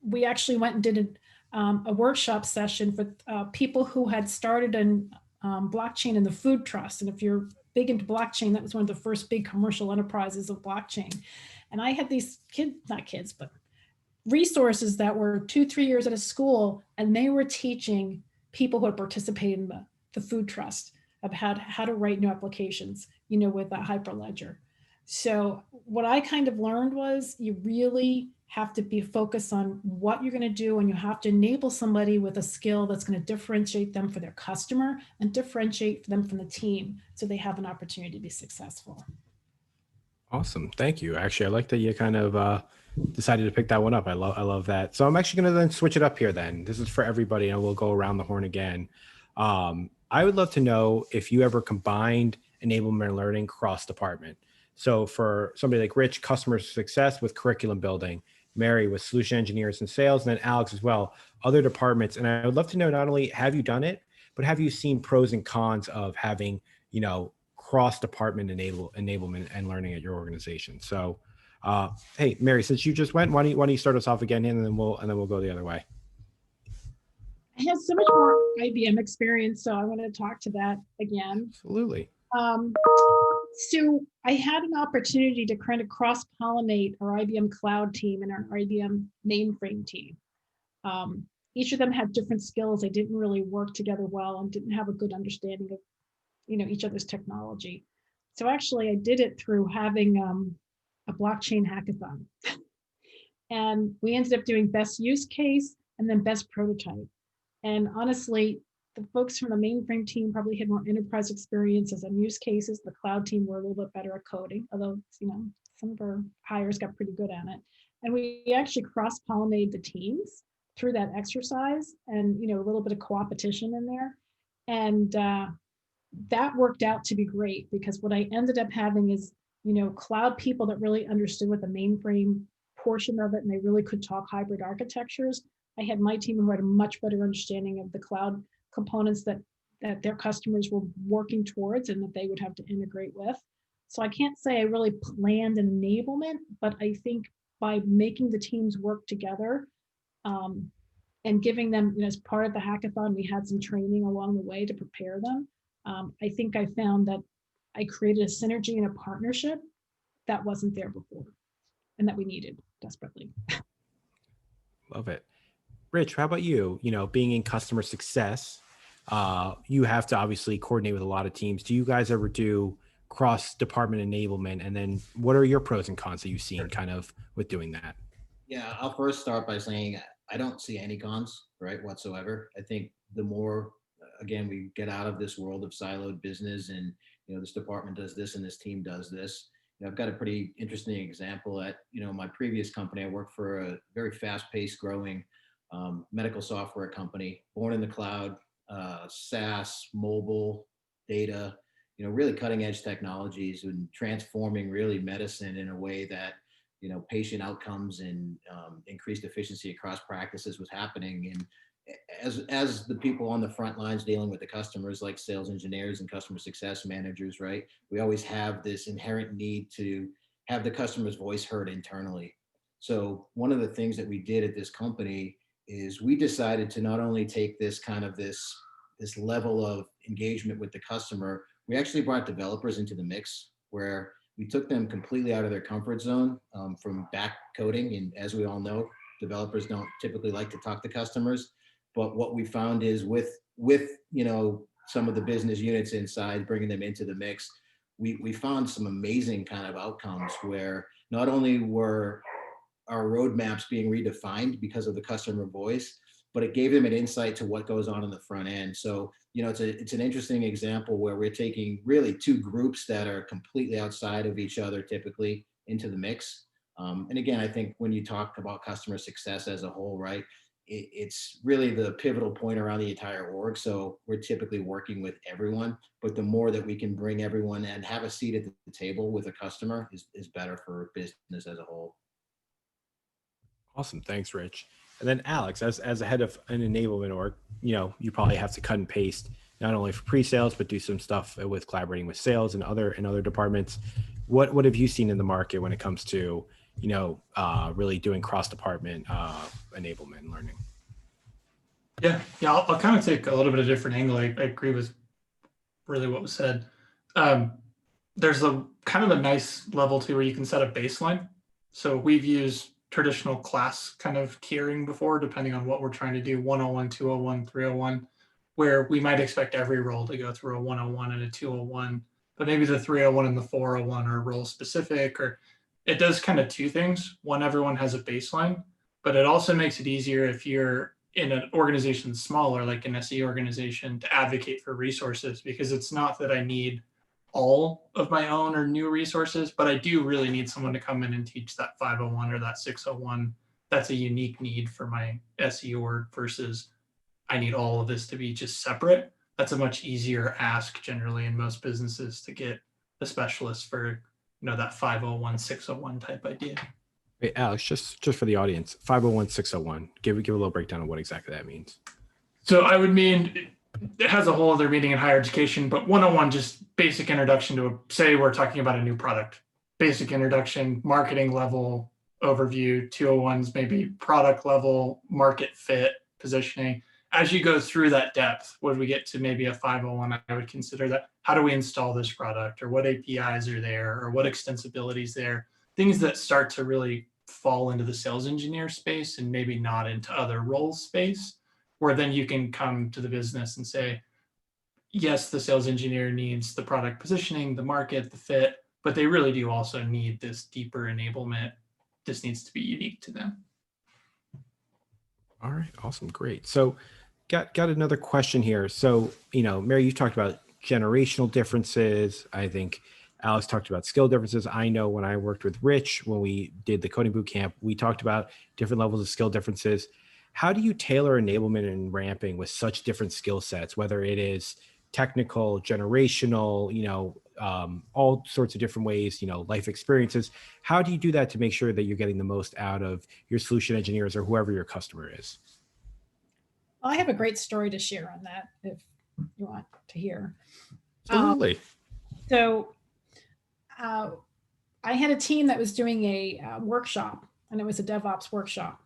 Speaker 6: We actually went and did a workshop session for people who had started in blockchain in the food trust. And if you're big into blockchain, that was one of the first big commercial enterprises of blockchain. And I had these but resources that were 2-3 years at a school, and they were teaching people who had participated in the food trust of how to write new applications, with a Hyperledger. So what I kind of learned was you really have to be focused on what you're going to do, and you have to enable somebody with a skill that's going to differentiate them for their customer and differentiate them from the team so they have an opportunity to be successful.
Speaker 3: Awesome. Thank you. Actually, I like that you kind of decided to pick that one up. I love that. So I'm actually going to then switch it up here then. This is for everybody, and we'll go around the horn again. I would love to know if you ever combined enablement and learning cross-department. So for somebody like Rich, customer success with curriculum building, Mary with solution engineers and sales, and then Alex as well, other departments. And I would love to know, not only have you done it, but have you seen pros and cons of having, cross-department enablement and learning at your organization? So, hey, Mary, since you just went, why don't you start us off again, and then we'll go the other way.
Speaker 6: I had so much more IBM experience, so I want to talk to that again.
Speaker 3: Absolutely.
Speaker 6: So I had an opportunity to kind of cross-pollinate our IBM cloud team and our IBM mainframe team. Each of them had different skills. They didn't really work together well and didn't have a good understanding of, each other's technology. So actually I did it through having a blockchain hackathon. And we ended up doing best use case and then best prototype. And honestly, the folks from the mainframe team probably had more enterprise experiences and use cases. The cloud team were a little bit better at coding, although, some of our hires got pretty good at it. And we actually cross-pollinated the teams through that exercise, and, a little bit of co-opetition in there. And that worked out to be great, because what I ended up having is, cloud people that really understood what the mainframe portion of it, and they really could talk hybrid architectures. I had my team who had a much better understanding of the cloud components that their customers were working towards and that they would have to integrate with. So I can't say I really planned an enablement, but I think by making the teams work together and giving them, as part of the hackathon, we had some training along the way to prepare them. I think I found that I created a synergy and a partnership that wasn't there before and that we needed desperately.
Speaker 3: Love it. Rich, how about you? Being in customer success, you have to obviously coordinate with a lot of teams. Do you guys ever do cross-department enablement? And then what are your pros and cons that you've seen kind of with doing that?
Speaker 7: Yeah, I'll first start by saying I don't see any cons, right, whatsoever. I think the more, again, we get out of this world of siloed business and, this department does this and this team does this. I've got a pretty interesting example at, my previous company. I worked for a very fast-paced growing medical software company, born in the cloud, SaaS, mobile, data, really cutting edge technologies and transforming really medicine in a way that, patient outcomes and increased efficiency across practices was happening. And as the people on the front lines dealing with the customers, like sales engineers and customer success managers, right, we always have this inherent need to have the customer's voice heard internally. So one of the things that we did at this company is we decided to not only take this kind of this level of engagement with the customer, we actually brought developers into the mix, where we took them completely out of their comfort zone from back coding. And as we all know, developers don't typically like to talk to customers. But what we found is with some of the business units inside, bringing them into the mix, we found some amazing kind of outcomes where not only were our roadmaps being redefined because of the customer voice, but it gave them an insight to what goes on in the front end. So, it's an interesting example where we're taking really two groups that are completely outside of each other typically into the mix. And again, I think when you talk about customer success as a whole, right, it's really the pivotal point around the entire org. So we're typically working with everyone, but the more that we can bring everyone and have a seat at the table with a customer is better for business as a whole.
Speaker 3: Awesome. Thanks, Rich. And then Alex, as a head of an enablement org, you probably have to cut and paste not only for pre-sales, but do some stuff with collaborating with sales and other departments. What have you seen in the market when it comes to, really doing cross-department enablement and learning?
Speaker 5: Yeah. I'll kind of take a little bit of different angle. I agree with really what was said. There's a kind of a nice level to where you can set a baseline. So we've used traditional class kind of tiering before, depending on what we're trying to do, 101, 201, 301, where we might expect every role to go through a 101 and a 201, but maybe the 301 and the 401 are role specific, or it does kind of two things. One, everyone has a baseline, but it also makes it easier if you're in an organization smaller, like an SE organization, to advocate for resources, because it's not that I need all of my own or new resources, but I do really need someone to come in and teach that 501 or that 601. That's a unique need for my SE org versus I need all of this to be just separate. That's a much easier ask generally in most businesses to get a specialist for, that 501, 601 type idea.
Speaker 3: Wait, Alex, just for the audience, 501, 601, give a little breakdown of what exactly that means.
Speaker 5: So I would mean, it has a whole other meaning in higher education, but 101, just basic introduction to, say we're talking about a new product, basic introduction, marketing level overview. 201s maybe product level, market fit, positioning. As you go through that depth, when we get to maybe a 501, I would consider that, how do we install this product, or what APIs are there, or what extensibility is there? Things that start to really fall into the sales engineer space and maybe not into other roles space, where then you can come to the business and say, yes, the sales engineer needs the product positioning, the market, the fit, but they really do also need this deeper enablement. This needs to be unique to them.
Speaker 3: All right, awesome, great. So got another question here. So, Mary, you talked about generational differences. I think Alex talked about skill differences. I know when I worked with Rich, when we did the coding boot camp, we talked about different levels of skill differences. How do you tailor enablement and ramping with such different skill sets, whether it is technical, generational, all sorts of different ways, life experiences? How do you do that to make sure that you're getting the most out of your solution engineers or whoever your customer is?
Speaker 6: I have a great story to share on that if you want to hear.
Speaker 3: Absolutely.
Speaker 6: I had a team that was doing a workshop, and it was a DevOps workshop.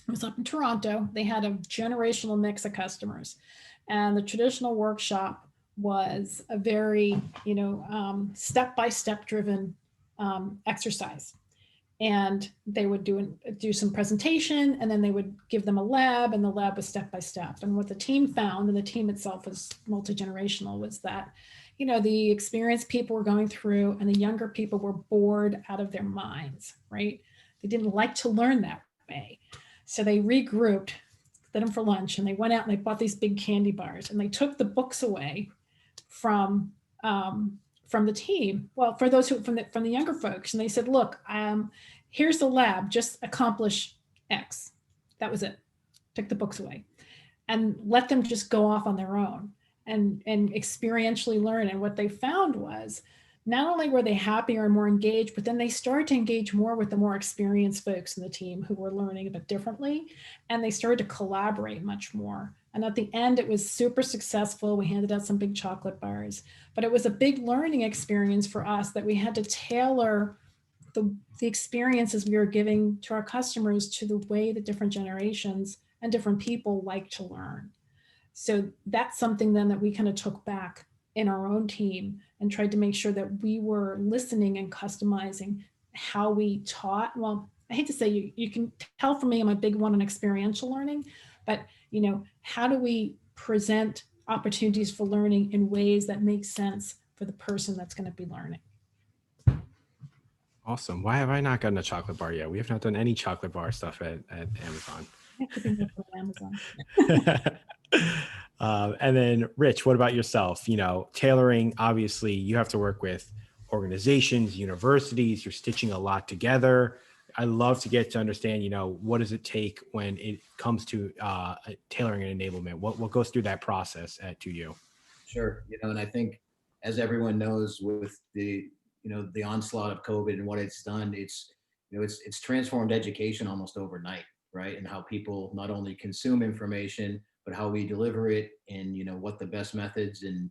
Speaker 6: It was up in Toronto. They had a generational mix of customers, and the traditional workshop was a very, step-by-step driven exercise. And they would do some presentation, and then they would give them a lab, and the lab was step-by-step. And what the team found, and the team itself was multi-generational, was that, the experienced people were going through, and the younger people were bored out of their minds, right? They didn't like to learn that way. So they regrouped, fed them for lunch, and they went out and they bought these big candy bars, and they took the books away from the team. Well, for those who from the younger folks, and they said, "Look, here's the lab. Just accomplish X." That was it. Took the books away, and let them just go off on their own and experientially learn. And what they found was, not only were they happier and more engaged, but then they started to engage more with the more experienced folks in the team who were learning a bit differently, and they started to collaborate much more. And at the end, it was super successful. We handed out some big chocolate bars, but it was a big learning experience for us that we had to tailor the experiences we were giving to our customers to the way that different generations and different people like to learn. So that's something then that we kind of took back in our own team and tried to make sure that we were listening and customizing how we taught. Well, I hate to say, you can tell from me, I'm a big one on experiential learning, but how do we present opportunities for learning in ways that make sense for the person that's going to be learning?
Speaker 3: Awesome. Why have I not gotten a chocolate bar yet? We have not done any chocolate bar stuff at Amazon.
Speaker 6: have to bring it from Amazon.
Speaker 3: And then Rich, what about yourself? Tailoring, obviously you have to work with organizations, universities, you're stitching a lot together. I love to get to understand, what does it take when it comes to tailoring and enablement? What goes through that process at 2U?
Speaker 7: Sure. And I think as everyone knows with the onslaught of COVID and what it's done, it's transformed education almost overnight, right? And how people not only consume information, but how we deliver it and, what the best methods and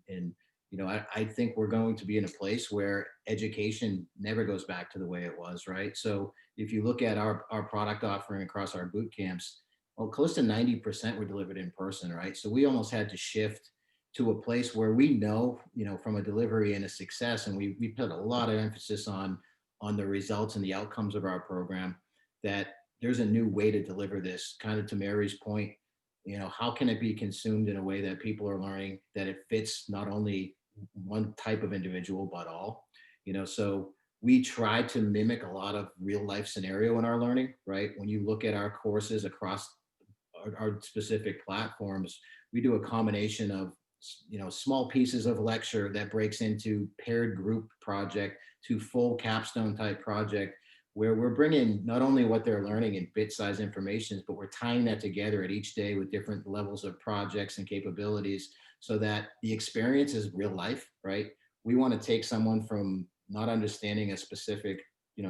Speaker 7: I think we're going to be in a place where education never goes back to the way it was, right? So if you look at our product offering across our boot camps, well, close to 90% were delivered in person, right? So we almost had to shift to a place where we know, from a delivery and a success, and we put a lot of emphasis on the results and the outcomes of our program, that there's a new way to deliver this. Kind of to Mary's point, how can it be consumed in a way that people are learning, that it fits not only one type of individual, but all, so we try to mimic a lot of real life scenario in our learning, right? When you look at our courses across our specific platforms, we do a combination of small pieces of lecture that breaks into paired group project to full capstone type project, where we're bringing not only what they're learning in bit-sized informations, but we're tying that together at each day with different levels of projects and capabilities, so that the experience is real life, right? We want to take someone from not understanding a specific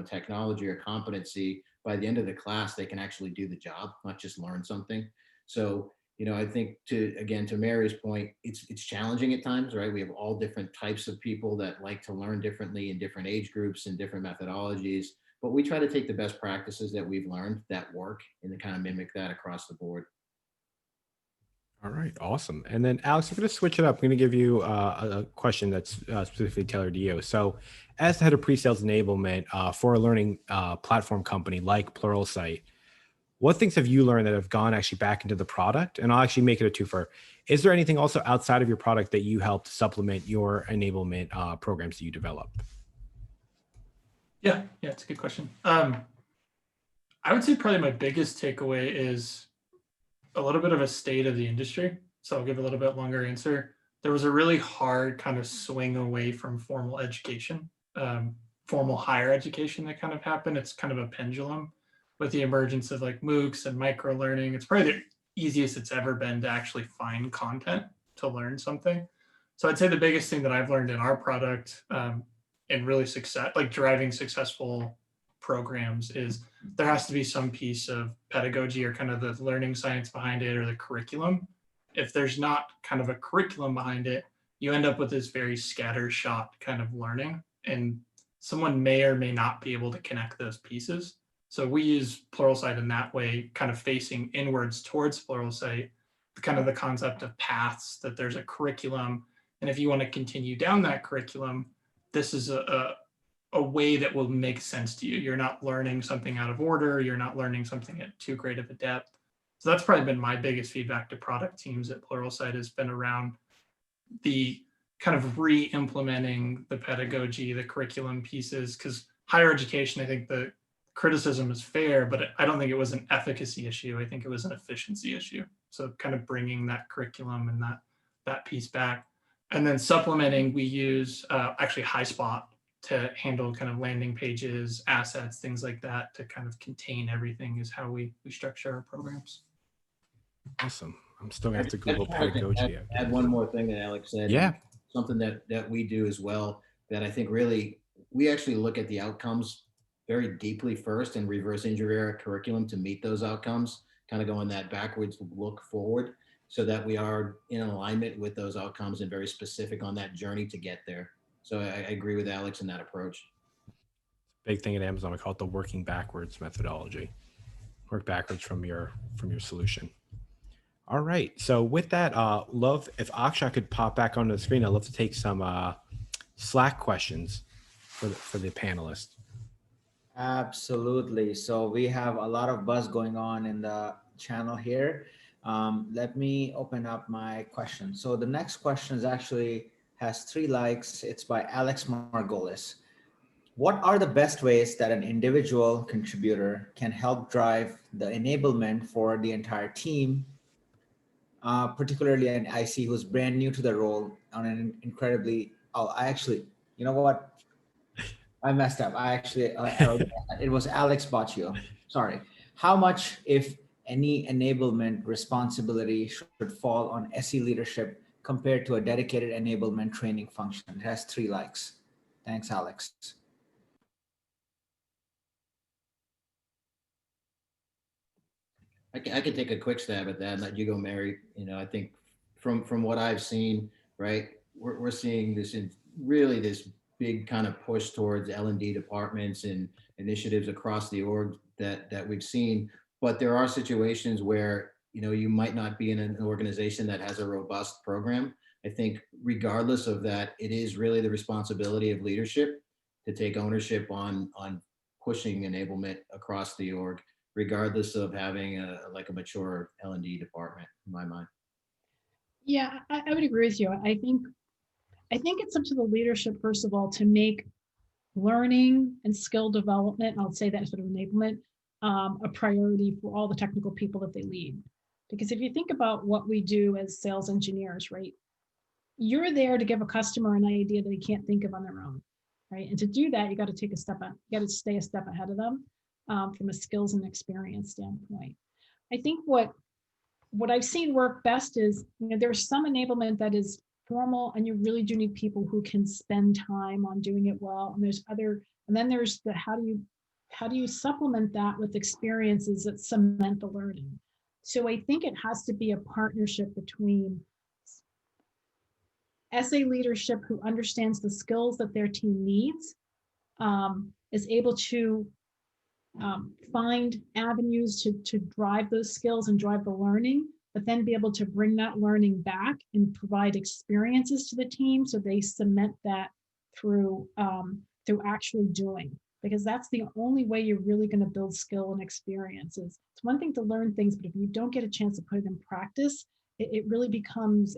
Speaker 7: technology or competency. By the end of the class, they can actually do the job, not just learn something. So I think to Mary's point, it's challenging at times, right? We have all different types of people that like to learn differently in different age groups and different methodologies, but we try to take the best practices that we've learned that work and to kind of mimic that across the board.
Speaker 3: All right, awesome. And then Alex, I'm going to switch it up. I'm going to give you a question that's specifically tailored to you. So as the head of pre-sales enablement for a learning platform company like Pluralsight, what things have you learned that have gone actually back into the product? And I'll actually make it a twofer. Is there anything also outside of your product that you helped supplement your enablement programs that you develop?
Speaker 5: Yeah, it's a good question. I would say probably my biggest takeaway is a little bit of a state of the industry. So I'll give a little bit longer answer. There was a really hard kind of swing away from formal education, formal higher education that kind of happened. It's kind of a pendulum with the emergence of like MOOCs and micro learning. It's probably the easiest it's ever been to actually find content to learn something. So I'd say the biggest thing that I've learned in our product and really driving successful programs is there has to be some piece of pedagogy or kind of the learning science behind it or the curriculum. If there's not kind of a curriculum behind it, you end up with this very scattershot kind of learning, and someone may or may not be able to connect those pieces. So we use Pluralsight in that way, kind of facing inwards towards Pluralsight, kind of the concept of paths, that there's a curriculum. And if you want to continue down that curriculum, this is a way that will make sense to you. You're not learning something out of order. You're not learning something at too great of a depth. So that's probably been my biggest feedback to product teams at Pluralsight, has been around the kind of re-implementing the pedagogy, the curriculum pieces, because higher education, I think the criticism is fair, but I don't think it was an efficacy issue. I think it was an efficiency issue. So kind of bringing that curriculum and that piece back. And then supplementing, we use actually HighSpot to handle kind of landing pages, assets, things like that, to kind of contain everything is how we structure our programs.
Speaker 3: Awesome. I'm still gonna have to Google pedagogy.
Speaker 7: Add one more thing that Alex said.
Speaker 3: Yeah.
Speaker 7: Something that we do as well, that I think really, we actually look at the outcomes very deeply first and reverse engineer our curriculum to meet those outcomes, kind of going that backwards look forward, so that we are in alignment with those outcomes and very specific on that journey to get there. So I agree with Alex in that approach.
Speaker 3: Big thing at Amazon, we call it the working backwards methodology. Work backwards from your solution. All right. So with that, love if Akshay could pop back onto the screen. I'd love to take some Slack questions for the panelists.
Speaker 1: Absolutely. So we have a lot of buzz going on in the channel here. Let me open up my question. So the next question is actually has 3 likes. It's by Alex Margolis. What are the best ways that an individual contributor can help drive the enablement for the entire team, particularly an IC who's brand new to the role on an incredibly, oh, I actually, you know what? I messed up. I actually, it was Alex Baccio. Sorry. How much, if any, enablement responsibility should fall on SE leadership compared to a dedicated enablement training function? It has 3 likes. Thanks, Alex.
Speaker 7: I can take a quick stab at that and let you go, Mary. I think from what I've seen, right, we're seeing this in really this big kind of push towards L&D departments and initiatives across the org that we've seen. But there are situations where you might not be in an organization that has a robust program. I think regardless of that, it is really the responsibility of leadership to take ownership on pushing enablement across the org, regardless of having a mature L&D department, in my mind.
Speaker 6: Yeah, I would agree with you. I think it's up to the leadership, first of all, to make learning and skill development, I'll say that sort of enablement, a priority for all the technical people that they lead. Because if you think about what we do as sales engineers, right, you're there to give a customer an idea that they can't think of on their own, right? And to do that, you got to take a step out, you got to stay a step ahead of them from a skills and experience standpoint. I think what I've seen work best is, there's some enablement that is formal and you really do need people who can spend time on doing it well. And then there's the, how do you supplement that with experiences that cement the learning? So I think it has to be a partnership between SA leadership who understands the skills that their team needs, is able to find avenues to drive those skills and drive the learning, but then be able to bring that learning back and provide experiences to the team so they cement that through actually doing, because that's the only way you're really going to build skill and experiences. It's one thing to learn things, but if you don't get a chance to put it in practice, it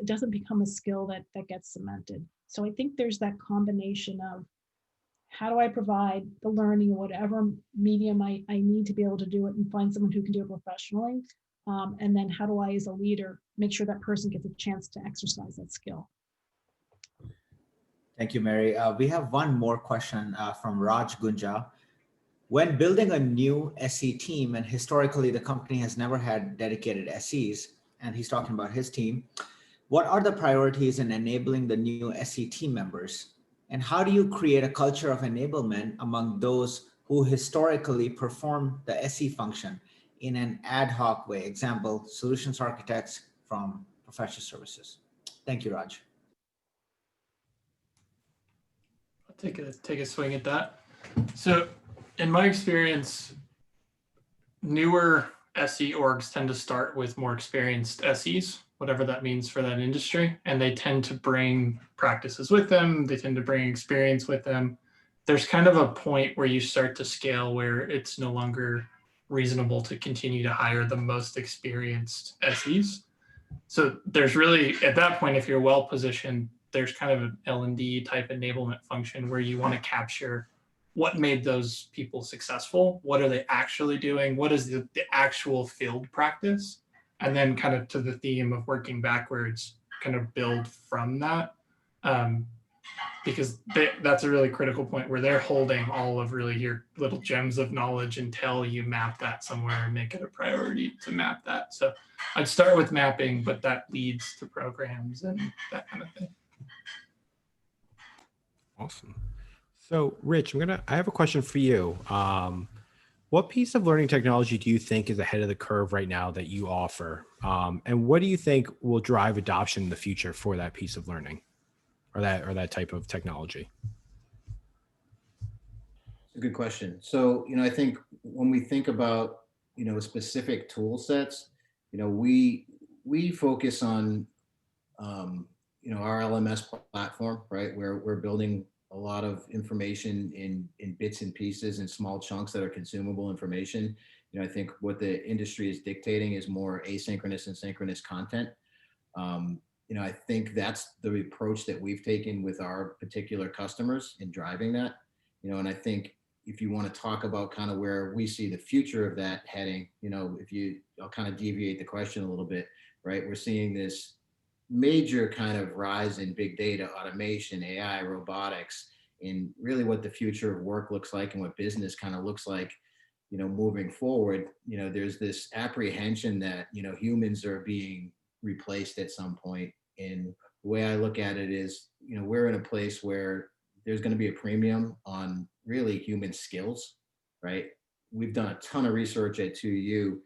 Speaker 6: doesn't become a skill that gets cemented. So I think there's that combination of, how do I provide the learning, whatever medium I need to be able to do it, and find someone who can do it professionally? And then how do I, as a leader, make sure that person gets a chance to exercise that skill?
Speaker 1: Thank you, Mary. We have one more question from Raj Gunja. When building a new SE team, and historically the company has never had dedicated SEs, and he's talking about his team, what are the priorities in enabling the new SE team members? And how do you create a culture of enablement among those who historically perform the SE function in an ad hoc way? Example, solutions architects from professional services. Thank you, Raj.
Speaker 5: I'll take a swing at that. So in my experience, newer SE orgs tend to start with more experienced SEs, whatever that means for that industry. And they tend to bring practices with them. They tend to bring experience with them. There's kind of a point where you start to scale where it's no longer reasonable to continue to hire the most experienced SEs. So there's really, at that point, if you're well positioned, there's kind of an L&D type enablement function where you want to capture what made those people successful, what are they actually doing, what is the actual field practice, and then kind of to the theme of working backwards, kind of build from that. Because that's a really critical point where they're holding all of really your little gems of knowledge until you map that somewhere and make it a priority to map that. So I'd start with mapping, but that leads to programs and that kind of thing.
Speaker 3: Awesome. So Rich, I have a question for you. What piece of learning technology do you think is ahead of the curve right now that you offer? And what do you think will drive adoption in the future for that piece of learning or that type of technology?
Speaker 7: It's a good question. So, I think when we think about, specific tool sets, we focus on, our LMS platform, right? Where we're building a lot of information in bits and pieces and small chunks that are consumable information. I think what the industry is dictating is more asynchronous and synchronous content. I think that's the approach that we've taken with our particular customers in driving that. And I think if you want to talk about kind of where we see the future of that heading, I'll kind of deviate the question a little bit, right? We're seeing this major kind of rise in big data, automation, AI, robotics, and really what the future of work looks like and what business kind of looks like, moving forward. There's this apprehension that, humans are being replaced at some point. And the way I look at it is, we're in a place where there's going to be a premium on really human skills, right? We've done a ton of research at 2U,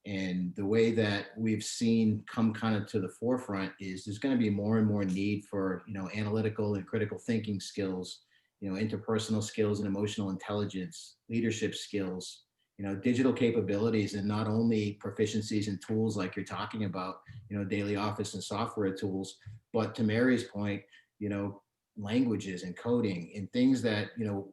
Speaker 7: and the way that we've seen come kind of to the forefront is there's going to be more and more need for, analytical and critical thinking skills, interpersonal skills and emotional intelligence, leadership skills, digital capabilities, and not only proficiencies and tools like you're talking about, daily office and software tools, but to Mary's point, languages and coding and things that,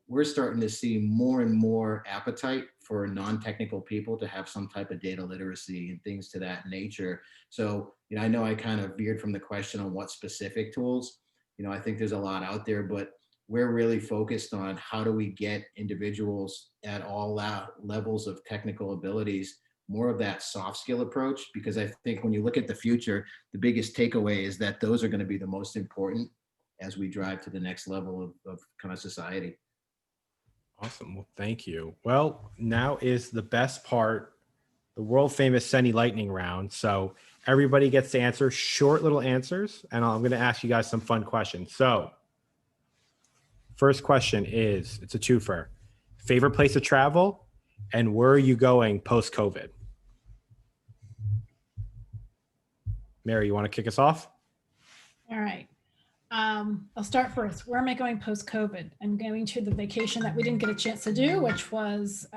Speaker 7: we're starting to see more and more appetite for non-technical people to have some type of data literacy and things to that nature. So, I know I kind of veered from the question on what specific tools, I think there's a lot out there, but we're really focused on how do we get individuals at all levels of technical abilities, more of that soft skill approach, because I think when you look at the future, the biggest takeaway is that those are going to be the most important as we drive to the next level of kind of society.
Speaker 3: Awesome. Well, thank you. Well, now is the best part, the world famous SENY lightning round. So everybody gets to answer short little answers, and I'm going to ask you guys some fun questions. So first question is, it's a twofer. Favorite place to travel, and where are you going post-COVID? Mary, you want to kick us off?
Speaker 6: All right. I'll start first. Where am I going post-COVID? I'm going to the vacation that we didn't get a chance to do, which was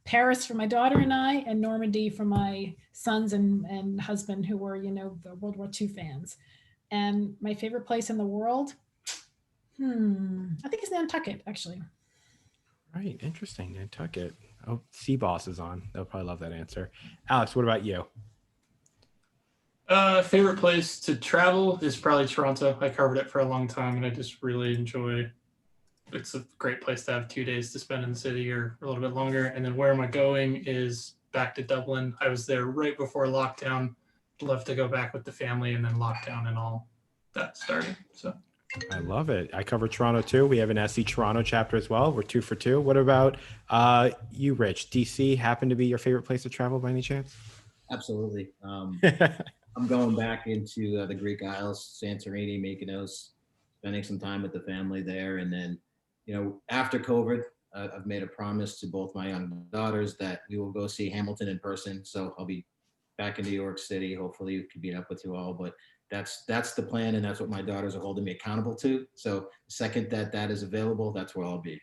Speaker 6: Paris for my daughter and I, and Normandy for my sons and husband, who were, the World War II fans. And my favorite place in the world, I think it's Nantucket, actually.
Speaker 3: Right, interesting. Nantucket. Oh, Seaboss is on. They'll probably love that answer. Alex, what about you?
Speaker 5: Favorite place to travel is probably Toronto. I covered it for a long time, and I just really enjoy. It's a great place to have 2 days to spend in the city or a little bit longer. And then where am I going is back to Dublin. I was there right before lockdown. Love to go back with the family, and then lockdown and all that started. So
Speaker 3: I love it. I cover Toronto too. We have an SE Toronto chapter as well. We're 2 for 2. What about you, Rich? DC happen to be your favorite place to travel by any chance?
Speaker 7: Absolutely. I'm going back into the Greek Isles, Santorini, Mykonos, spending some time with the family there. And then, after COVID, I've made a promise to both my young daughters that we will go see Hamilton in person. So I'll be back in New York City. Hopefully we can meet up with you all, but that's the plan. And that's what my daughters are holding me accountable to. So the second that is available, that's where I'll be.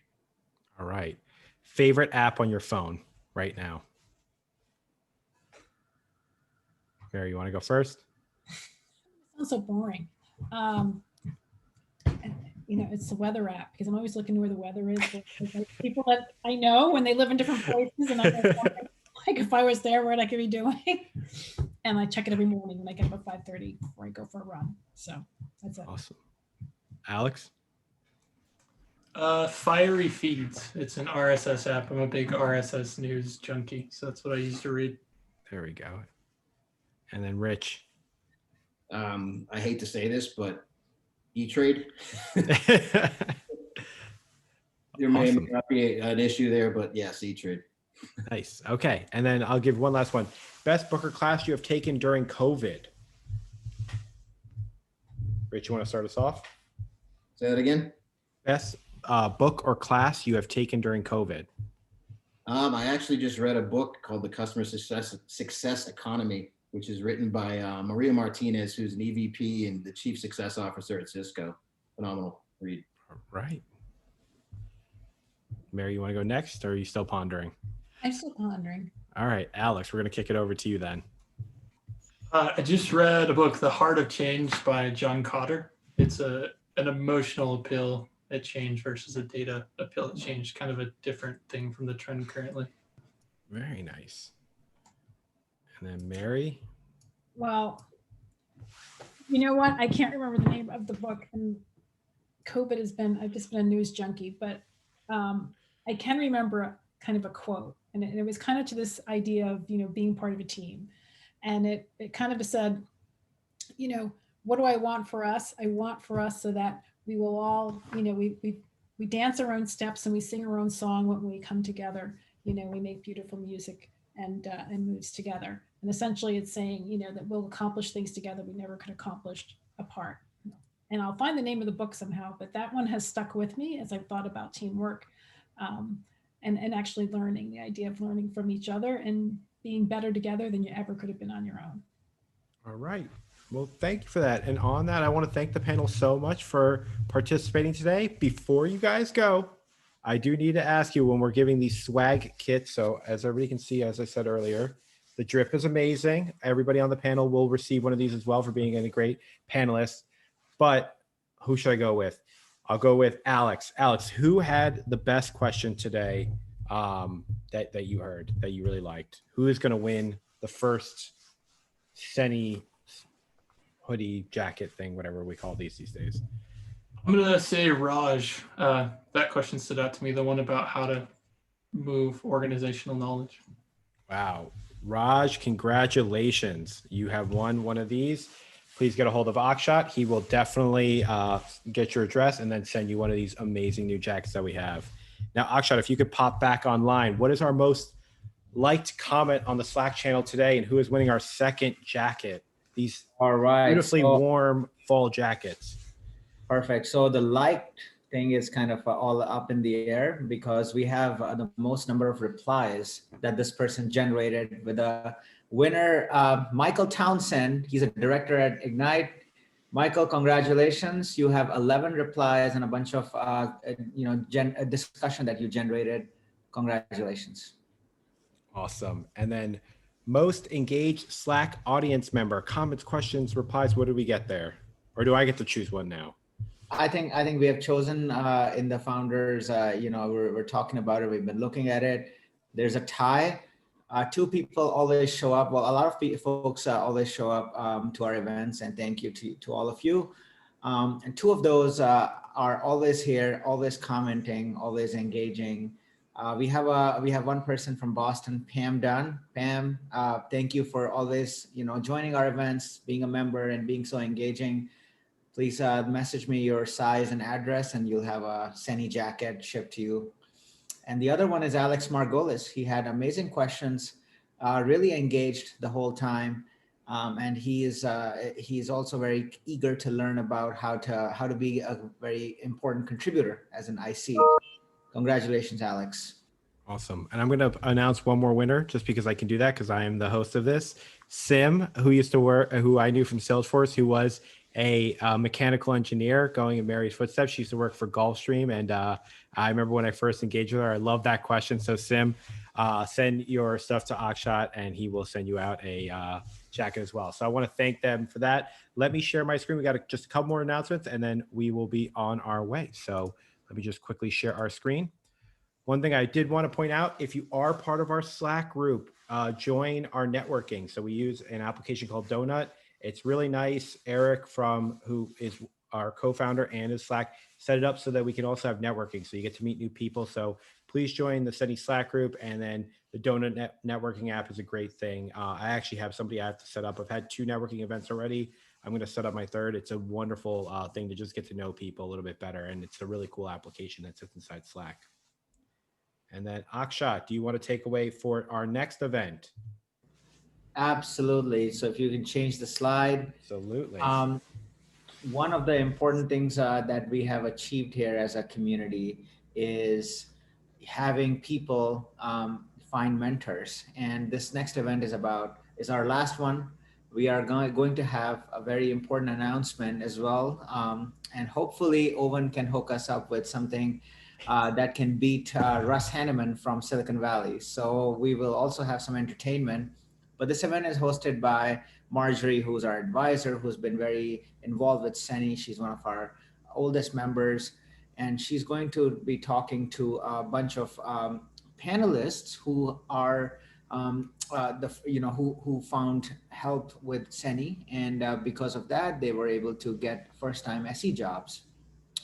Speaker 3: All right. Favorite app on your phone right now? Mary, you want to go first?
Speaker 6: Sounds so boring. It's the weather app, because I'm always looking where the weather is. People that I know when they live in different places, and I know, like, if I was there, what I could be doing. And I check it every morning when I get up at 5:30 before I go for a run. So that's it.
Speaker 3: Awesome. Alex?
Speaker 5: Fiery Feeds. It's an RSS app. I'm a big RSS news junkie, so that's what I used to read.
Speaker 3: There we go. And then Rich.
Speaker 7: I hate to say this, but E-Trade. There may not be an issue there, but yes, E-Trade.
Speaker 3: Nice. Okay. And then I'll give one last one. Best book or class you have taken during COVID? Rich, you want to start us off?
Speaker 7: Say that again?
Speaker 3: Best book or class you have taken during COVID?
Speaker 7: I actually just read a book called The Customer Success Economy, which is written by Maria Martinez, who's an EVP and the Chief Success Officer at Cisco. Phenomenal read.
Speaker 3: All right. Mary, you want to go next, or are you still pondering?
Speaker 6: I'm still pondering.
Speaker 3: All right, Alex, we're going to kick it over to you then.
Speaker 5: I just read a book, The Heart of Change by John Cotter. It's an emotional appeal at change versus a data appeal at change, kind of a different thing from the trend currently.
Speaker 3: Very nice. And then Mary?
Speaker 6: Well, you know what? I can't remember the name of the book, and COVID I've just been a news junkie, but I can remember kind of a quote, and it was kind of to this idea of, being part of a team. And it kind of said, what do I want for us? I want for us so that we will all, we dance our own steps and we sing our own song when we come together. We make beautiful music and moves together. And essentially, it's saying, that we'll accomplish things together we never could accomplish apart. And I'll find the name of the book somehow, but that one has stuck with me as I've thought about teamwork, and actually learning, the idea of learning from each other and being better together than you ever could have been on your own.
Speaker 3: All right. Well, thank you for that. And on that, I want to thank the panel so much for participating today. Before you guys go, I do need to ask you, when we're giving these swag kits, so as everybody can see, as I said earlier, the drip is amazing. Everybody on the panel will receive one of these as well for being a great panelist. But who should I go with? I'll go with Alex. Alex, who had the best question today, that you heard, that you really liked? Who is going to win the first SENY hoodie, jacket thing, whatever we call these days?
Speaker 5: I'm going to say Raj. That question stood out to me, the one about how to move organizational knowledge.
Speaker 3: Wow. Raj, congratulations. You have won one of these. Please get a hold of Akshat. He will definitely get your address and then send you one of these amazing new jackets that we have. Now, Akshat, if you could pop back online, what is our most liked comment on the Slack channel today, and who is winning our second jacket? These
Speaker 1: All right.
Speaker 3: beautifully warm fall jackets.
Speaker 1: Perfect. So the liked thing is kind of all up in the air because we have the most number of replies that this person generated with a winner, Michael Townsend. He's a director at Ignite. Michael, congratulations. You have 11 replies and a bunch of, discussion that you generated. Congratulations.
Speaker 3: Awesome. And then most engaged Slack audience member, comments, questions, replies. What do we get there? Or do I get to choose one now?
Speaker 1: I think we have chosen in the founders, we're talking about it. We've been looking at it. There's a tie. Two people always show up. Well, a lot of folks always show up to our events, and thank you to all of you. And two of those are always here, always commenting, always engaging. We have one person from Boston, Pam Dunn. Pam, thank you for always, joining our events, being a member, and being so engaging. Please message me your size and address, and you'll have a SENY jacket shipped to you. And the other one is Alex Margolis. He had amazing questions, really engaged the whole time, and he's also very eager to learn about how to be a very important contributor as an IC. Congratulations, Alex.
Speaker 3: Awesome. And I'm going to announce one more winner just because I can do that because I am the host of this. Sim, who I knew from Salesforce, who was a mechanical engineer going in Mary's footsteps. She used to work for Gulfstream. And I remember when I first engaged with her, I love that question. So Sim, send your stuff to Akshat and he will send you out a jacket as well. So I want to thank them for that. Let me share my screen. We got just a couple more announcements and then we will be on our way. So let me just quickly share our screen. One thing I did want to point out, if you are part of our Slack group, join our networking. So we use an application called Donut. It's really nice. Eric, who is our co-founder and is Slack, set it up so that we can also have networking. So you get to meet new people. So please join the SENY Slack group. And then the Donut networking app is a great thing. I actually have somebody I have to set up. I've had 2 networking events already. I'm going to set up my 3rd. It's a wonderful thing to just get to know people a little bit better. And it's a really cool application that sits inside Slack. And then Akshat, do you want to take away for our next event?
Speaker 1: Absolutely. So if you can change the slide.
Speaker 3: Absolutely.
Speaker 1: One of the important things that we have achieved here as a community is having people find mentors. And this next event is our last one. We are going to have a very important announcement as well. And hopefully Owen can hook us up with something that can beat Russ Hanneman from Silicon Valley. So we will also have some entertainment. But this event is hosted by Marjorie, who's our advisor, who's been very involved with SENY. She's one of our oldest members, and she's going to be talking to a bunch of panelists who are who found help with SENY, and because of that, they were able to get first-time SE jobs.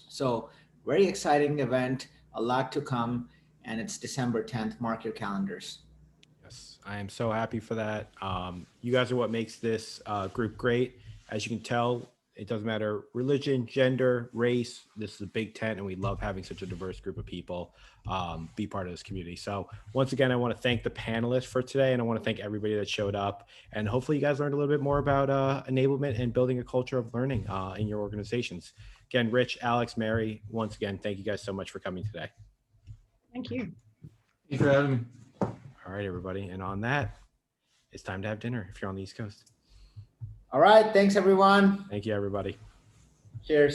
Speaker 1: So very exciting event. A lot to come, and it's December 10th. Mark your calendars.
Speaker 3: Yes, I am so happy for that. You guys are what makes this group great. As you can tell, it doesn't matter religion, gender, race. This is a big tent, and we love having such a diverse group of people be part of this community. So once again, I want to thank the panelists for today, and I want to thank everybody that showed up. And hopefully you guys learned a little bit more about enablement and building a culture of learning in your organizations. Again, Rich, Alex, Mary, once again, thank you guys so much for coming today.
Speaker 6: Thank you.
Speaker 5: Thank you for having me.
Speaker 3: All right, everybody. And on that, it's time to have dinner if you're on the East Coast.
Speaker 1: All right. Thanks, everyone.
Speaker 3: Thank you, everybody.
Speaker 1: Cheers.